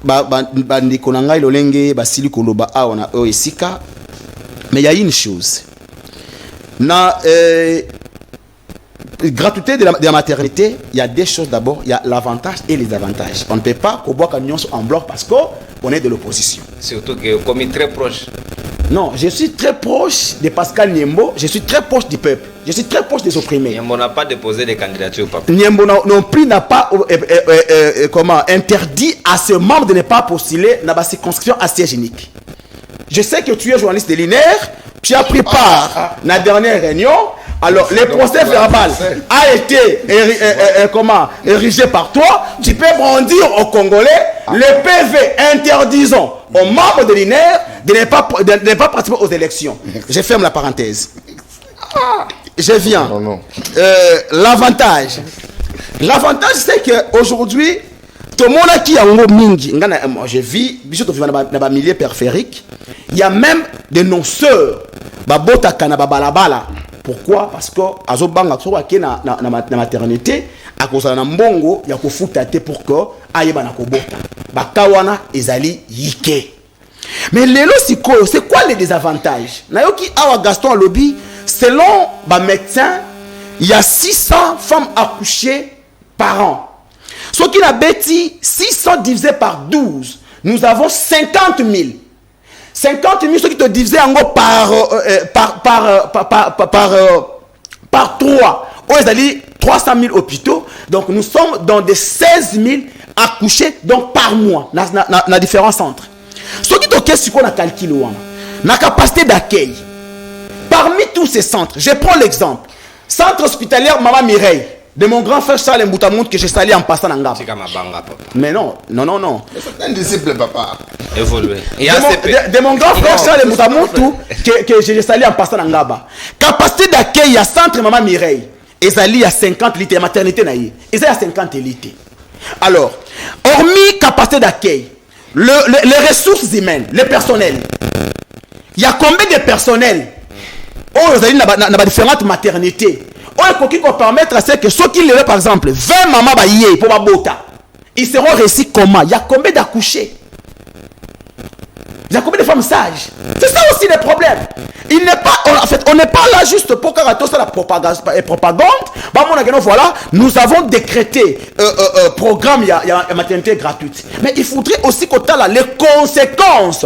Bandikonanga Lolenge, Basili Koloba, Aona, Oesika. Mais il y a une chose. La gratuité de la maternité, il y a des choses d'abord. Il y a l'avantage et les avantages. On ne peut pas qu'on boit en bloc parce qu'on est de l'opposition. Surtout que comme il est très proche. Non, je suis très proche de Pascal Niembo, je suis très proche du peuple, je suis très proche des opprimés. Niembo n'a pas déposé de candidature, papa. Niembo non plus n'a pas interdit à ce membre de ne pas postuler dans la circonscription à siège unique. Je sais que tu es journaliste de l'INER, tu as pris part à la dernière réunion. Alors, le procès verbal a été érigé par toi. Tu peux brandir aux Congolais le PV interdisant aux membres de l'INER de ne pas participer aux élections. Je ferme la parenthèse. Je viens. L'avantage, c'est qu'aujourd'hui, tout le monde qui a un mingi, je vis, dans un milieu périphérique, il y a même des non-sœurs. Pourquoi? Parce que azobanga qui na maternité à cause na mbongo ya kofuta te pour que ayeba na kobota bakawana ezali yike. Mais lelo sikoyo, c'est quoi les désavantages? Nayoki awa Gaston lobby, selon ba médecin, il y a 600 femmes accouchées par an. Ce qui n'a bêti 600 divisé par 12, nous avons 50 000. 50 000, ceux qui te divisaient en gros par 3. Ils ont dit 300 000 hôpitaux. Donc nous sommes dans des 16 000 accouchés donc par mois dans différents centres. Ce qui te ce qu'on a calculé, la capacité d'accueil. Parmi tous ces centres, je prends l'exemple. Centre hospitalier Maman Mireille, de mon grand frère Charles Mboutamout que j'ai salé en passant en Ngaba. Mais non. C'est un disciple, papa. Évolué. De mon grand frère Charles Mboutamout que j'ai salé en passant en Ngaba. Capacité d'accueil à centre Maman Mireille. Ils allaient à 50 litres. Maternité naïe. Ils allaient à 50 litres. Alors, hormis capacité d'accueil, les ressources humaines, le personnel. Il y a combien de personnel? Oh, ils allaient dans différentes maternités. Oh, il faut permettre à ce que ceux qui levaient par exemple 20 mamans baillées pour ma bota, ils seront réussis comment? Il y a combien d'accouchés? Il y a combien de femmes sages? C'est ça aussi le problème. Il n'est pas, en fait, on n'est pas là juste pour faire la propagande. Voilà, nous avons décrété programme, il y a maternité gratuite. Mais il faudrait aussi qu'on ait les conséquences.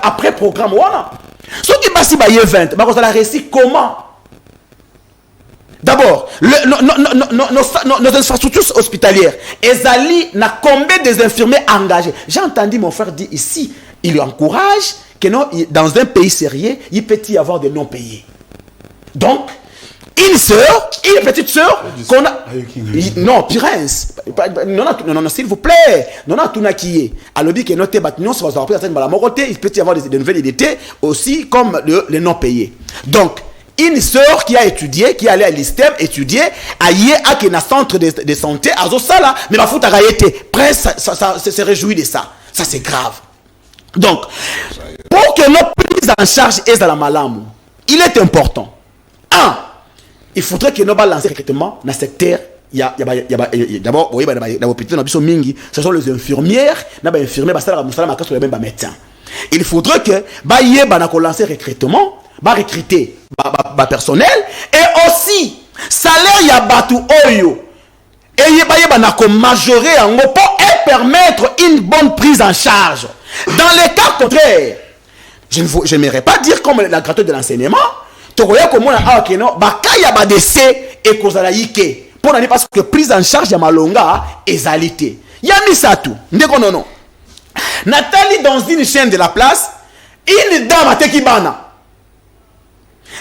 Après programme, voilà. Ceux qui passent par 20, on va réussir comment? D'abord, nos infrastructures hospitalières, Ezali n'a combien des infirmiers engagés? J'ai entendu mon frère dire ici, il encourage que non, dans un pays sérieux, il peut y avoir des non-payés. Donc, une soeur, une petite soeur, qu'on a. Non, Prince. Non, s'il vous plaît. Non, tout n'a qui est. Alors, dit que notre bâtiment, ça va se la moroté, il peut y avoir des nouvelles idées aussi, comme les non-payés. Donc, une sœur qui a étudié, qui allait à l'ISTEM étudier, aïe à un centre de santé, à Zosala, mais ma faute a été. Prince, ça se réjouit de ça. Ça, c'est grave. Donc, pour que nos prises en charge aient à la malamu, il est important. Il faudrait que nous lancer recrutement dans le secteur. D'abord, ce sont les infirmières, les infirmières, les médecins. Il faudrait que nous lancer recrutement, recruter personnel et aussi salaire ya batu oyo et majorer en pour permettre une bonne prise en charge. Dans les cas contraires, je n'aimerais pas dire comme la gratuité de l'enseignement. Parce que prise en charge ya malonga ezalité. Yamisa tout. Non. Nathalie dans une chaîne de la place, une dame a tekibana.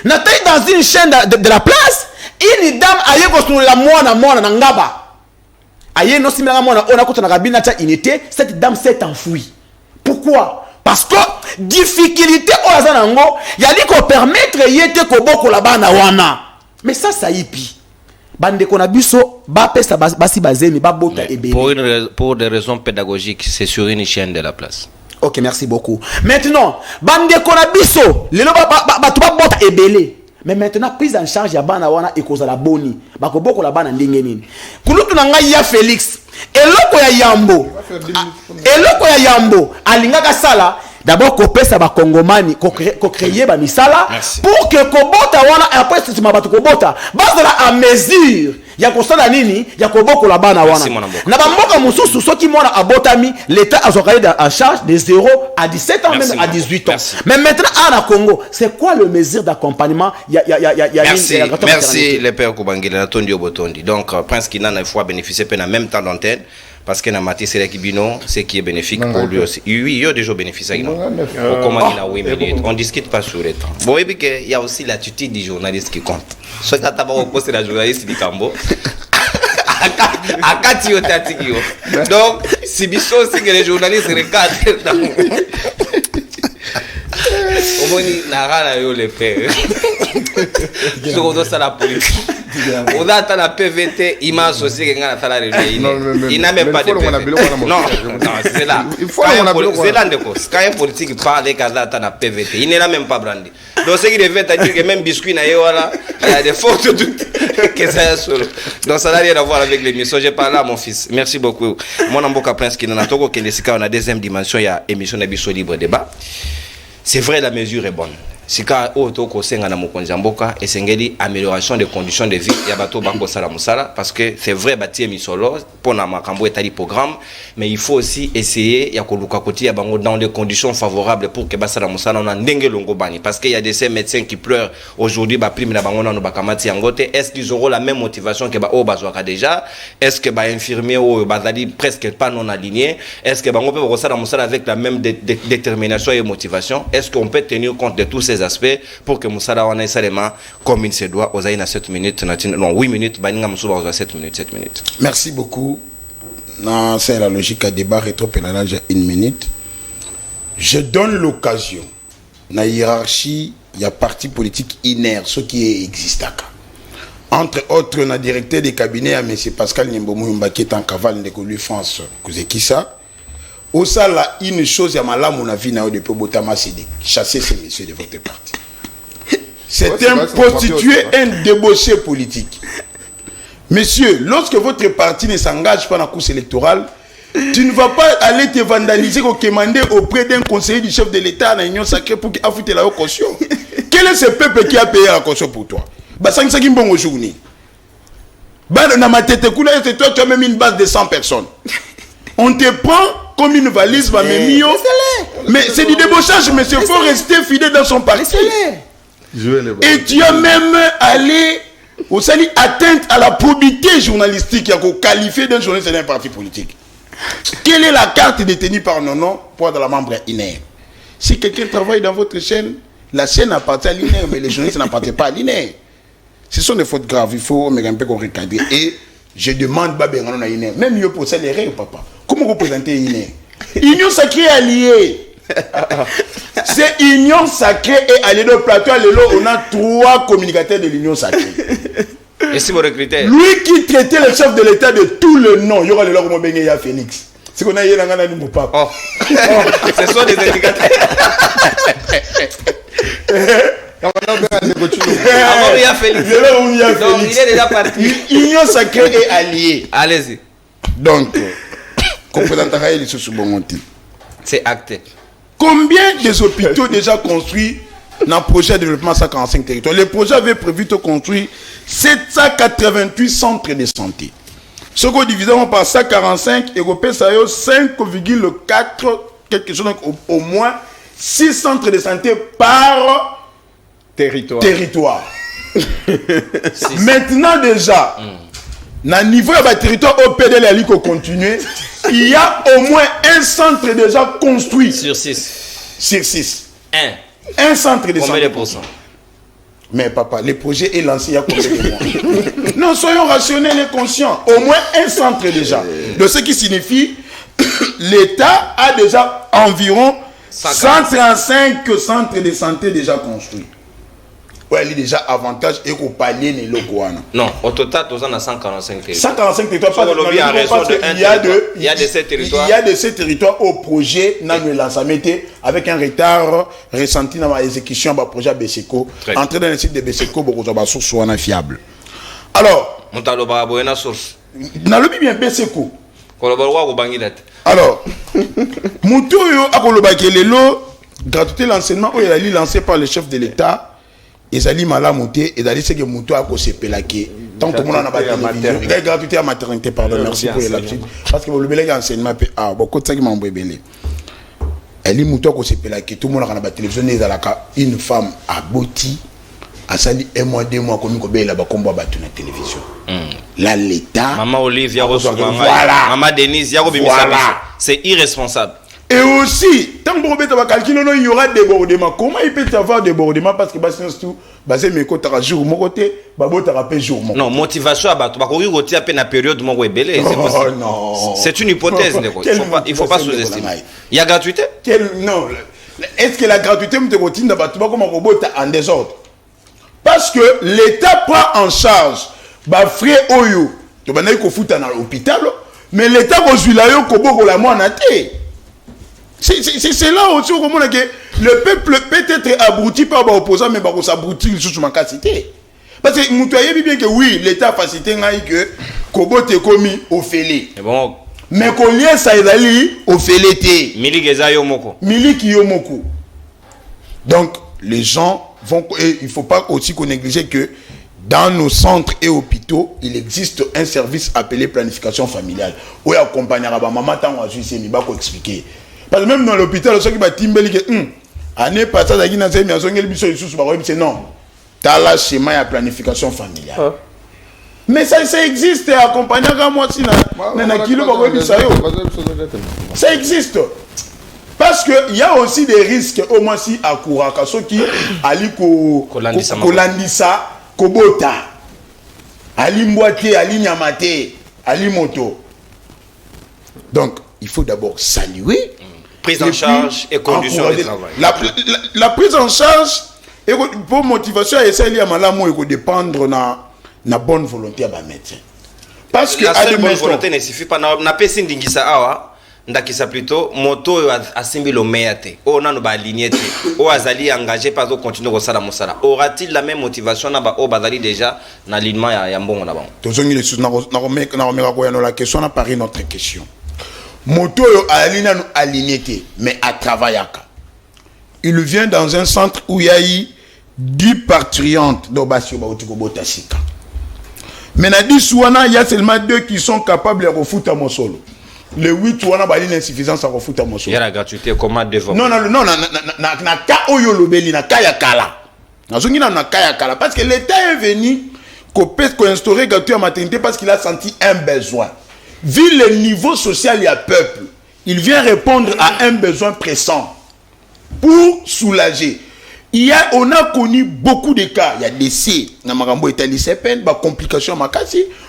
Nathalie dans une chaîne de la place, une dame aye ko la mwana na ngaba. Aye no simela mwana ona kutana kabina ta unité, cette dame s'est enfuie. Pourquoi? Parce que difficulté au azanango, yali ko permettre yete ko boko la bana wana. Mais ça yipi. Bande ko na biso ba pesa basi bazemi ba bota ebele. Pour des raisons pédagogiques, c'est sur une chaîne de la place. Ok, merci beaucoup. Maintenant, bande ko na biso, lelo ba to ba bota ebele. Mais maintenant prise en charge ya bana wana ekoza la boni. Ba ko boko la bana ndenge nini. Kulutu na ngai ya Félix. Eloko ya Yambo alingaka sala d'abord kopesa ba kongomani ko créer ba misala pour que kobota wana après c'est ma bato kobota bazala à mesure ya kosala nini ya kobokola bana wana na ba mboka mususu soki mwana abotami l'état azokali en charge de 0 à 17 ans même à 18 ans. Mais maintenant à Congo, c'est quoi le mesure d'accompagnement? Merci le père Koubangile Natondi Obotondi. Donc Prince Kinan il faut bénéficier en même temps d'antenne. Parce que dans Mathis et Kibino, c'est qui est bénéfique pour lui aussi. Oui, il y a déjà bénéficié. Comment il a 8 minutes. On ne discute pas sur le temps. Bon, et puis il y a aussi l'attitude du journaliste qui compte. Ce que tu as posté la journaliste du Cambo. Donc, si Bisso aussi que les journalistes regardent. Au moins, il n'a rien à le faire. Je redoute ça la politique. On a la PVT, il m'a associé qu'il a la il n'a même pas de PVT. Non, c'est là. C'est là quand un politique parle de la PVT, il n'est là même pas brandi. Donc, ce qui devait dire que même biscuit, il y a des fortes doutes que ça solo. Donc, ça n'a rien à voir avec l'émission. J'ai parlé à mon fils. Merci beaucoup. Mon amboka Prince qui n'a pas on a deuxième dimension, il y a émission d'Abisso Libre Débat. C'est vrai, la mesure est bonne. Si quand auto kosenga na mokonzi mboka esengeli amélioration des conditions de vie ya bato bako sala musala parce que c'est vrai bâtir misolo pour na makambo etali programme mais il faut aussi essayer ya koluka koti ya bango dans des conditions favorables pour que basala musala na ndenge longo bani parce que il y a des ces médecins qui pleurent aujourd'hui ba prime na bango na bakamati yangote est-ce qu'ils auront la même motivation que ba o bazwaka déjà est-ce que ba infirmier ou bazali presque pas non aligné est-ce que bango peut kosala musala avec la même détermination et motivation est-ce qu'on peut tenir compte de tous ces aspects pour que Moussala wana seulement comme il se doit aux aïna 7 minutes non 8 minutes baninga Moussala aux 7 minutes. Merci beaucoup. Non, c'est la logique à débat rétro-pénalage à 1 minute. Je donne l'occasion. Dans la hiérarchie, il y a parti politique inerte, ce qui existe. Entre autres, on a directeur des cabinets à M. Pascal Nimbomou qui est en cavale de lui France. Qui ça? Au sein là, une chose, il y a malade, mon avis, depuis Botama, c'est de chasser ces messieurs de votre parti. C'est un prostitué, un débauché politique. Monsieur, lorsque votre parti ne s'engage pas dans la course électorale, tu ne vas pas aller te vandaliser ou commander auprès d'un conseiller du chef de l'État dans l'Union sacrée pour qu'il affûte la caution. Quel est ce peuple qui a payé la caution pour toi? C'est ça qui est bon aujourd'hui. Dans ma tête, c'est toi, tu as même une base de 100 personnes. On te prend comme une valise, mais c'est du débauchage, monsieur. Il faut rester fidèle dans son parti. Et tu as même allé au salut atteinte à la probité journalistique qui a qualifié d'un journaliste d'un parti politique. Quelle est la carte détenue par Nono pour être la membre INER? Si quelqu'un travaille dans votre chaîne, la chaîne appartient à l'INER, mais les journalistes n'appartiennent pas à l'INER. Ce sont des fautes graves. Il faut un peu qu'on recadre. Et je demande Babengano à INER. Même mieux pour ça, les règles, papa. Comment représenter INER? Union sacrée alliée. C'est Union sacrée et alliée de plateau. On a 3 communicateurs de l'Union sacrée. Et si vous recrutez? Lui qui traitait le chef de l'État de tout le nom. Il y aura le logo Bengeya Félix. C'est qu'on a eu dans nous pas. Oh. Ce sont des indicateurs. Avant il y a Félix. Donc il est déjà parti. Union sacrée et alliée. Allez-y. Donc, c'est acté. Combien des hôpitaux déjà construits dans le projet de développement 145 territoires? Le projet avait prévu de construire 788 centres de santé. Ce qu'on divise par 145, Européens, ça y est 5,4, quelque chose, donc au moins 6 centres de santé par territoire. Maintenant déjà, dans le niveau de territoire au PDL continuer, il y a au moins un centre déjà construit. Sur 6. Sur 6. Un centre de santé. Combien de pourcents? Mais papa, le projet est lancé il y a combien de mois? Non, soyons rationnels et conscients. Au moins un centre déjà. De ce qui signifie l'État a déjà environ 135 centres de santé déjà construits. Ouais, il y a déjà avantage et qu'on pallier les locaux. Non, au total, nous en a 145 territoires. 145 territoires, parce il y a de ces territoires. Il y a de ces territoires au projet, avec un retard ressenti dans l'exécution du projet BSECO. Entrer dans le site de BSECO, pour que la source soit fiable. Alors, on t'a l'obéi à source. Dans le bien BSECO. Alors, Moutou yo akoloba kelelo gratuité l'enseignement il a lancé par le chef de l'État. Ezali malamoté et d'aller c'est que muto a kosepelaki tant que mon a télévision gratuité à maternité pardon merci pour la petite parce que le belé enseignement ah beaucoup de ça qui m'a embêté elle muto a kosepelaki tout le monde a la télévision ezalaka une femme aboti a sali un mois 2 mois comme ko bela ba kombo ba na télévision là l'État maman Olivia voilà maman Denise yako bimisa c'est irresponsable. Et aussi, tant que vous calculer, il y aura débordement. Comment il peut y avoir débordement parce que tout basé mes côtés à jour mon côté, babo t'as jour mon. Non, motivation à battre. Bah courir rôti à peine à période mon webélé. Non. C'est une hypothèse. Il faut pas sous-estimer. Il y a gratuité? Non. Est-ce que la gratuité me te routine d'abattement comme un robot en désordre? Parce que l'État prend en charge bah frais oyo. Tu vas n'aller qu'au foot dans l'hôpital, mais l'État reçoit la yo kobo ko la moi na té. C'est là aussi où le peuple peut être abruti par les opposants, mais il s'abrutit sur ma capacité. Parce que nous voyons bien que oui, l'État a facilité que Kobo te commis au félé. Mais qu'on y ait ça, il a au félé. Mili Geza Yomoko. Mili Kiyomoko. Donc, les gens vont. Et il ne faut pas aussi qu'on néglige que dans nos centres et hôpitaux, il existe un service appelé planification familiale. Où il accompagnera maman tant qu'on a joué, il va expliquer. Parce que même dans l'hôpital, ceux qui va timber que année passée, il y a des gens qui non. T'as la schéma et planification familiale. Mais ça existe, accompagné comme moi aussi. Ça existe. Parce qu'il y a aussi des risques, au moins si à Kouraka, ceux qui allient Kolandisa, Kobota, Ali Mboité, Ali Nyamate, Ali Moto. Donc, il faut d'abord saluer. Prise en charge et conditions de travail. La prise en charge, et pour motivation, et ça, il y a malamu, il faut dépendre de la bonne volonté à la médecin. Parce que la seule bonne volonté ne suffit pas. On a pas si ndingisa awa, ndakisa plutôt moto a simbi lo meate. On a no ba aligné te. O azali engagé pas au continuer au sala mosala. Aura-t-il la même motivation na ba o bazali déjà na alignement ya mbongo na bango. Tozongi les choses na remeka ko ya no la question na pari notre question. Moto aligné, mais à travailler. Il vient dans un centre où il y a eu 10 parturiantes d'Obasio Baotiko Tasika. Mais il y a seulement 2 qui sont capables de refouler à mon solo. Les 8 qui ont l'insuffisance à refouler à mon solo. Il y a la gratuité, comment devant. Non, parce que l'État est venu pour instaurer gratuité à maternité parce qu'il a senti un besoin. Vu le niveau social du peuple, il vient répondre à un besoin pressant pour soulager. On a connu beaucoup de cas. Il y a décès. Complications.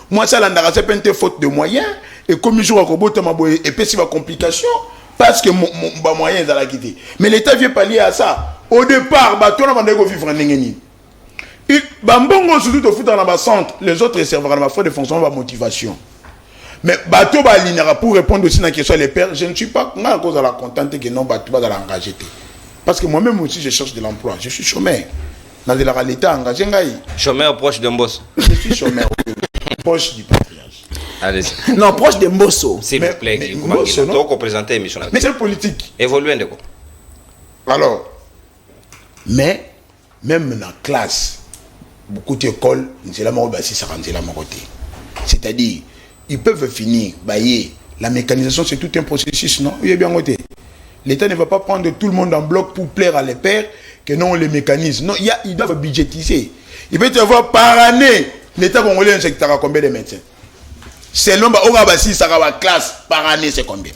Moi, ça, c'est faute de moyens. Et comme je dis, et puis c'est ma complication parce que mon moyen est à la quitter. Mais l'État vient pallier à ça. Au départ, on a vivre en Nengeni. Bambongo, surtout au foot dans le centre, les autres serveurs dans frais de fonctionnement de motivation. Mais bateau balinera pour répondre aussi à la question les pères, je ne suis pas à cause de la contente que non bateau va l'engager. Parce que moi-même aussi je cherche de l'emploi, je suis chômeur. Dans la réalité engagé ngai. Chômeur proche de Mbosso. Je suis chômeur proche du patriarche. Allez-y. Non, proche de Mbosso. S'il vous plaît, Mbosso, donc on présente l'émission. Mais c'est politique. Évoluer de quoi? Alors, mais même dans la classe, beaucoup d'écoles, c'est-à-dire ils peuvent finir, la mécanisation c'est tout un processus, non? Oui, bien noté. L'État ne va pas prendre tout le monde en bloc pour plaire à les pères, que non, les mécanismes. Non, ils doivent budgétiser. Il peut y avoir par année, l'État congolais, c'est combien de médecins? Selon si ça va classe, par année, c'est combien?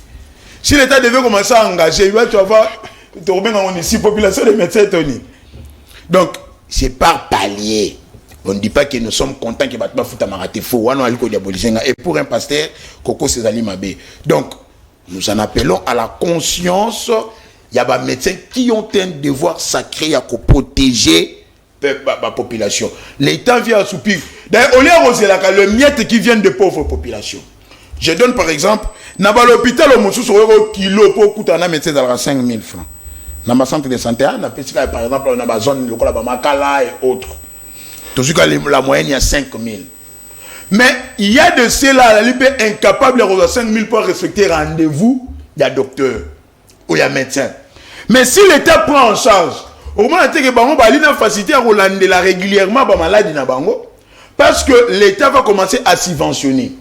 Si l'État devait commencer à engager, il va y avoir une population de médecins. Donc, c'est par palier. On ne dit pas que nous sommes contents que Batma Fouta Maraté faux. Et pour un pasteur, Koko Césali Mabé. Donc, nous en appelons à la conscience. Il y a des médecins qui ont un devoir sacré à protéger la population. L'État vient à soupir. D'ailleurs, au lieu le miette qui vient de pauvres populations. Je donne par exemple, dans l'hôpital, au Moussou, sur un kilo pour coûter un médecin dans 5 000 francs. Dans ma centre de santé, par exemple, dans ma zone, le Makala et autres. La moyenne, il y a 5 000. Mais il y a de ceux-là, la liberté incapable de 5 000 pour respecter rendez-vous, il y a docteur ou il y a médecin. Mais si l'État prend en charge, au moins que bango bali na facilité à relancer régulièrement ba maladie na bango, parce que l'État va commencer à subventionner.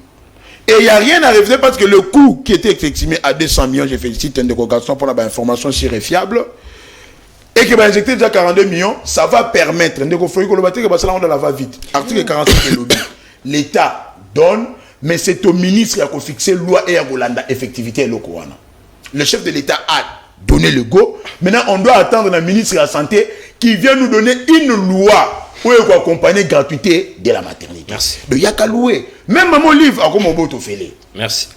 Et il n'y a rien à refuser parce que le coût qui était estimé à 200 millions, je félicite Ndeko Gaston pour l'information sûre et fiable, et que va injecter déjà 42 millions, ça va permettre, Ndeko Foyi Kolobate, que ça la va vite. Article 45 de lobby. L'État donne, mais c'est au ministre qui a fixé loi et à Golanda effectivité et le Kouana. Le chef de l'État a donné le go. Maintenant, on doit attendre le ministre de la Santé qui vient nous donner une loi où il faut accompagner gratuité de la maternité. Merci. Il n'y a qu'à louer. Même maman livre à comment on fait. Merci.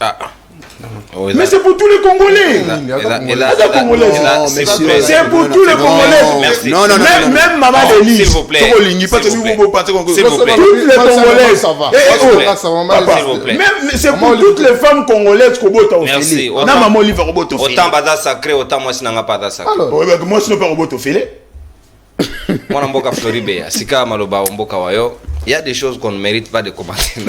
Mais c'est pour tous les Congolais. C'est pour tous les Congolais. Non, même maman de livre. S'il vous plaît. Tous les Congolais. Même c'est pour toutes les femmes congolaises qu'on botte au filet. Non, maman livre au botte au filet. Autant bada sacré, autant moi sinon pas da sacré. Moi sinon pas au botte au filet. Moi mboka Floribé, sika maloba mboka wayo, il y a des choses qu'on ne mérite pas de commenter.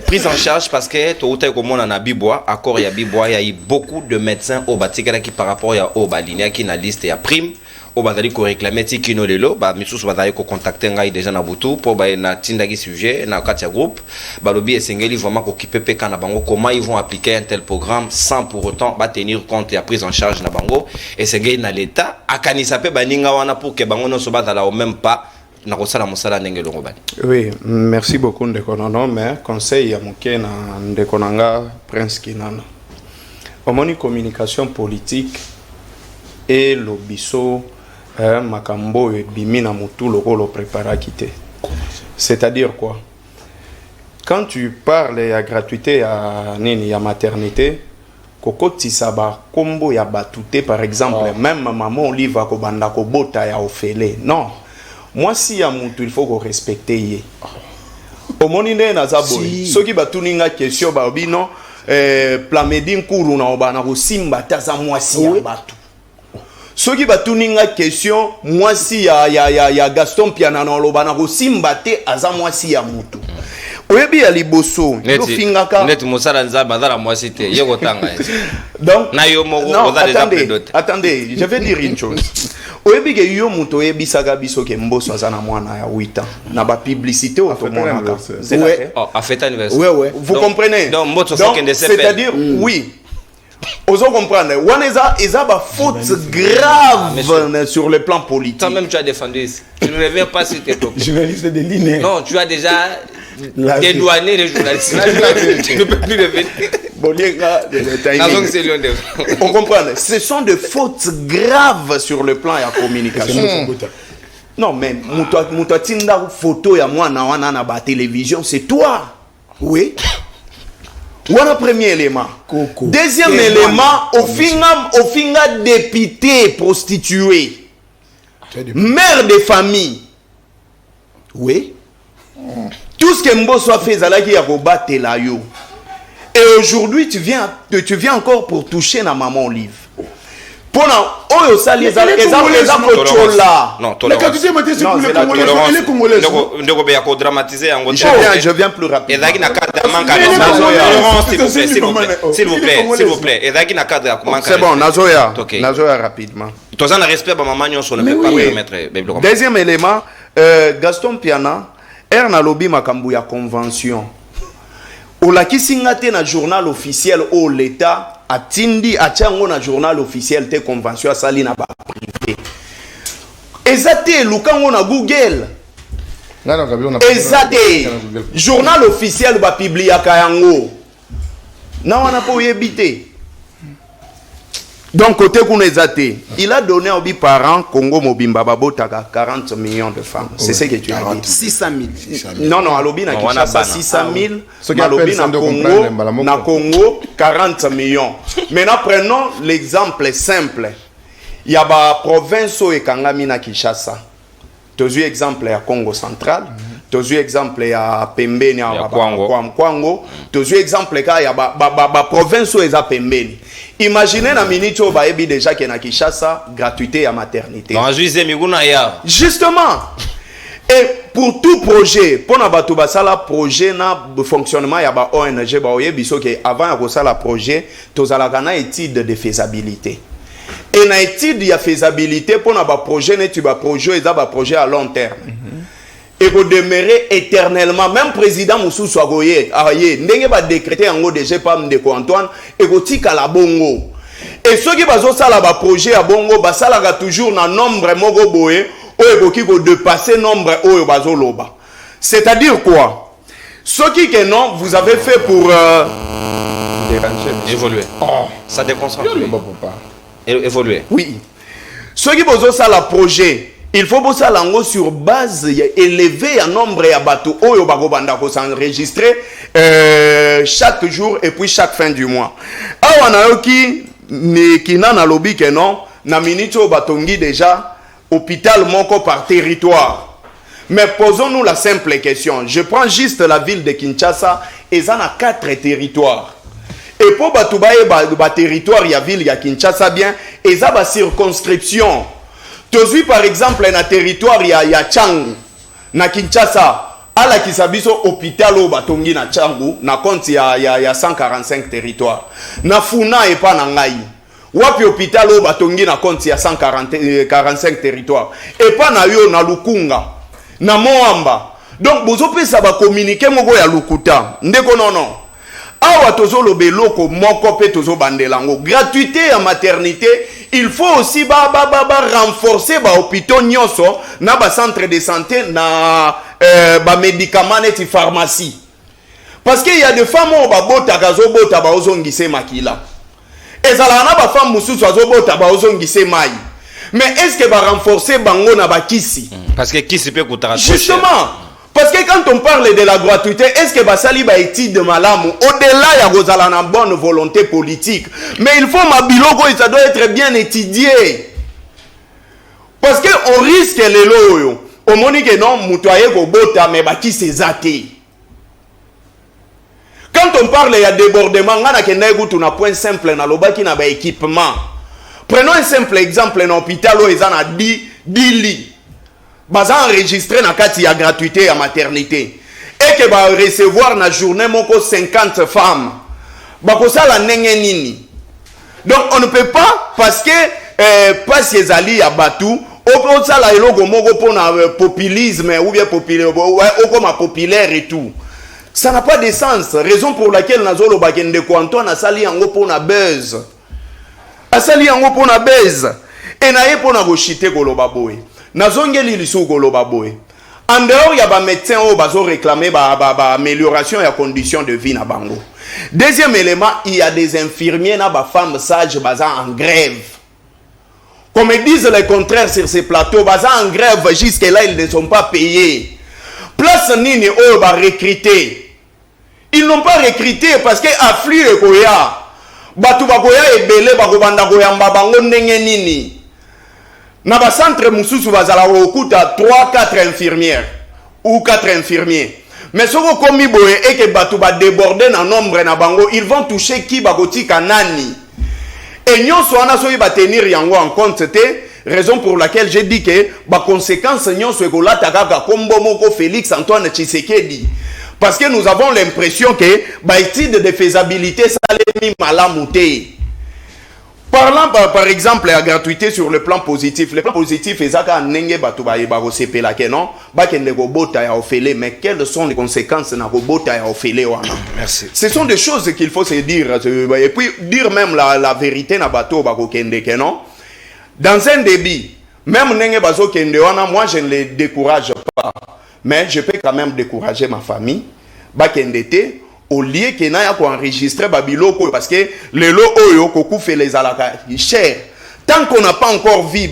Prise en charge parce que tout est comme on a bibois, accord il y a bibois, il y a eu beaucoup de médecins au batikala qui par rapport à au balinia qui na liste et à prime au badali ko réclamer ti kino lelo ba misusu badali ko contacter ngai déjà na butu pour ba na tindaki sujet na katia groupe ba lobi esengeli vraiment ko kipepe kana bango comment ils vont appliquer un tel programme sans pour autant ba tenir compte ya prise en charge na bango esengeli na l'état akanisa pe baninga wana pour que bango no so batala au même pas. Oui, merci beaucoup Ndeko Nono, mais conseil à Mouké na Ndeko Nanga Prince Kinana. Omoni communication politique et le biso makambo et bimina mutu le rôle préparé à quitter. C'est-à-dire quoi? Quand tu parles à gratuité à nini à maternité, koko tisaba kombo ya batute par exemple, même maman oliva ko banda ko bota ya ofele. Non. Moi, si y a moutou, il faut qu'on respecte. Au monde de Nazabo, ceux qui battent une question, non, Plamedine Kourouna, on va simba taza moi si y a batou. Ceux qui battent une question, moi si y a Gaston Pianana, on va simba te aza moi si y a moutou. Oyebi ya liboso, net musala nzaba dans la moi cité, yego tanga. Donc, na yo mo attendez, je vais dire une chose. Oyebi ke yo muto yebi saga biso ke mboso azana mwana ya 8 ans. Na ba publicité au tomonaka. Ouais. Oh, a fait anniversaire. Ouais. Vous comprenez? Donc c'est-à-dire oui. Oso comprendre. Waneza eza ba faute grave sur le plan politique. Toi même tu as défendu. Tu ne reviens pas sur tes propos. Journaliste de l'INE. Non, tu as déjà dédouané les journalistes. Tu ne peux plus revenir. On comprend. Ce sont des fautes graves sur le plan de la communication. Non, mais Moutatinda photo ya moi na ba télévision, c'est toi. Oui. Voilà premier élément. Deuxième élément, au finga député prostitué, mère de famille. Oui. Tout ce que Mboso a fait, c'est qu'il a rebattu la yo. Et aujourd'hui, tu viens encore pour toucher na maman Olive. Pendant Oyo Sali, les non, je viens plus rapidement. S'il vous plaît. C'est bon, Nazoya rapidement. Deuxième élément, Gaston Piana, Erna Lobi Makambu ya convention. Olaki singate na journal officiel au l'État atindi atiango na journal officiel te convention sali na ba privé. Ezate lukango na Google. Ezate journal officiel ba publia kayango. Na wana po yebite. Donc côté qu'on ezate, il a donné aux parents Congo Mobimba Babotaka 40 millions de femmes. C'est ce que tu as dit. 600 000. Non, à Lobby, na Kinshasa 600 000. À Lobby, na Congo 40 millions. Maintenant, prenons l'exemple simple. Il y a la province et Kangami na Kinshasa. Tu as eu exemple à Congo central. Tu as eu exemple à Pembeni à Kwango. Tu as eu exemple à la province et à Pembeni. Imaginez la minute où il y a déjà qui est à Kinshasa, gratuité à maternité. Justement. Et pour tout projet, pour le projet, le fonctionnement, il y a ONG, avant de faire le projet, tu as une étude de faisabilité. et na étude ya faisabilité pour na ba projet netu ba projet eza ba projet à long terme et ko demeurer éternellement même président Moussou agoye aye ndenge ba décréter yango déjà par Ndeko Antoine et ko tika la bongo et ceux qui bazo sala ba projet à bongo ba sala ga toujours na nombre moko boye oyo ko ko dépasser nombre oyo bazo loba c'est-à-dire quoi ceux qui que non vous avez fait pour évoluer. Ça déconcentre. Évoluer. Oui. Ceux qui besoin ça la projet, il faut bosser lango sur base élevée en nombre ya bateau oyo bagobanda ko s'enregistrer chaque jour et puis chaque fin du mois. Awa na yoki ni kina na lobby que non na minito batongi déjà hôpital moko par territoire. Mais posons-nous la simple question. Je prends juste la ville de Kinshasa et ça a 4 territoires. Et pour Batoubaye, territoire, il y a ville, il y a Kinshasa bien, et ça va circonscription. Tu vois par exemple, dans territoire, il y a Changu, na Kinshasa, à la Kisabiso, hôpital au Batongi na Changu, na compte il y a 145 territoires. Na Funa et pas na Ngai. Wapi hôpital au Batongi na compte il y a 145 territoires. Et pas na yo na Lukunga, na Moamba. Donc, vous avez ça va communiquer mogo ya Lukuta. Ndeko non. Awa tozo lobeloko moko pe tozo bandelango gratuité à maternité il faut aussi renforcer ba hôpitaux nyonso na ba centre de santé na ba médicaments et pharmacie parce que il y a des femmes au ba bota kazo bota ba ozongise makila ezala na ba femme mususu azo bota ba ozongise mai mais est-ce que ba renforcer bango na ba kisi parce que kisi peut coûter justement. Parce que quand on parle de la gratuité, est-ce que Basali va étude de malamou au-delà il y a Gozala bonne volonté politique, mais il faut ma bilogo et ça doit être bien étudié. Parce que on risque les loyo. Au monique non mutoye ko bota mais baki c'est athée. Quand on parle il y a débordement, ngana kenaigu tuna point simple na lobaki na ba équipement. Prenons un simple exemple en hôpital où ils en a 10 lits. Baza enregistré na kati ya gratuité à maternité et que ba recevoir na journée moko 50 femmes bako sala ndenge nini. Donc on ne peut pas parce que pas ezali ya batu au sala eloko moko pona populisme ou bien populaire comme populaire et tout, ça n'a pas de sens, raison pour laquelle nazolo bakende ko Antoine asali yango pona buzz asali yango pona buzz et na ye pona go chiter ko loba boy. Nazongeli lisu goloba boy. En dehors il y a ba médecins au bazo réclamer ba amélioration ya conditions de vie na bango. Deuxième élément, il y a des infirmiers na ba femmes sages baza en grève. Comme ils disent le contraire sur ces plateaux, baza en grève jusqu'à là ils ne sont pas payés. Place nini o ba recruter. Ils n'ont pas recruté parce que afflux ekoya. Batu bakoya ebele bakobanda koyamba bango ndenge nini. Na ba centre mususu bazala okuta 3-4 infirmières ou 4 infirmiers. Mais soko komi boye et que batu ba déborder na nombre na bango, ils vont toucher qui bagoti kanani. Et nyonso ana so ba tenir yango en compte te, raison pour laquelle j'ai dit que ba conséquence nyonso ekolata kaka kombo moko Félix Antoine Tshisekedi. Parce que nous avons l'impression que ba étude de faisabilité salemi malamuté. Parlant par exemple de la gratuité sur le plan positif, le plan positif est ça nenge batu ba yeba sepela ke non ba kende go bota ya ofele, mais quelles sont les conséquences na go bota ya ofele wana? Merci. Ce sont des choses qu'il faut se dire et puis dire même la vérité na bato ba ko kende ke non. Dans un débit, même nenge bazo kende wana, moi je ne les décourage pas, mais je peux quand même décourager ma famille ba kende te au lieu que na ya ko enregistrer babiloko parce que le lo oyo koku fait les alaka cher. Tant qu'on n'a pas encore vu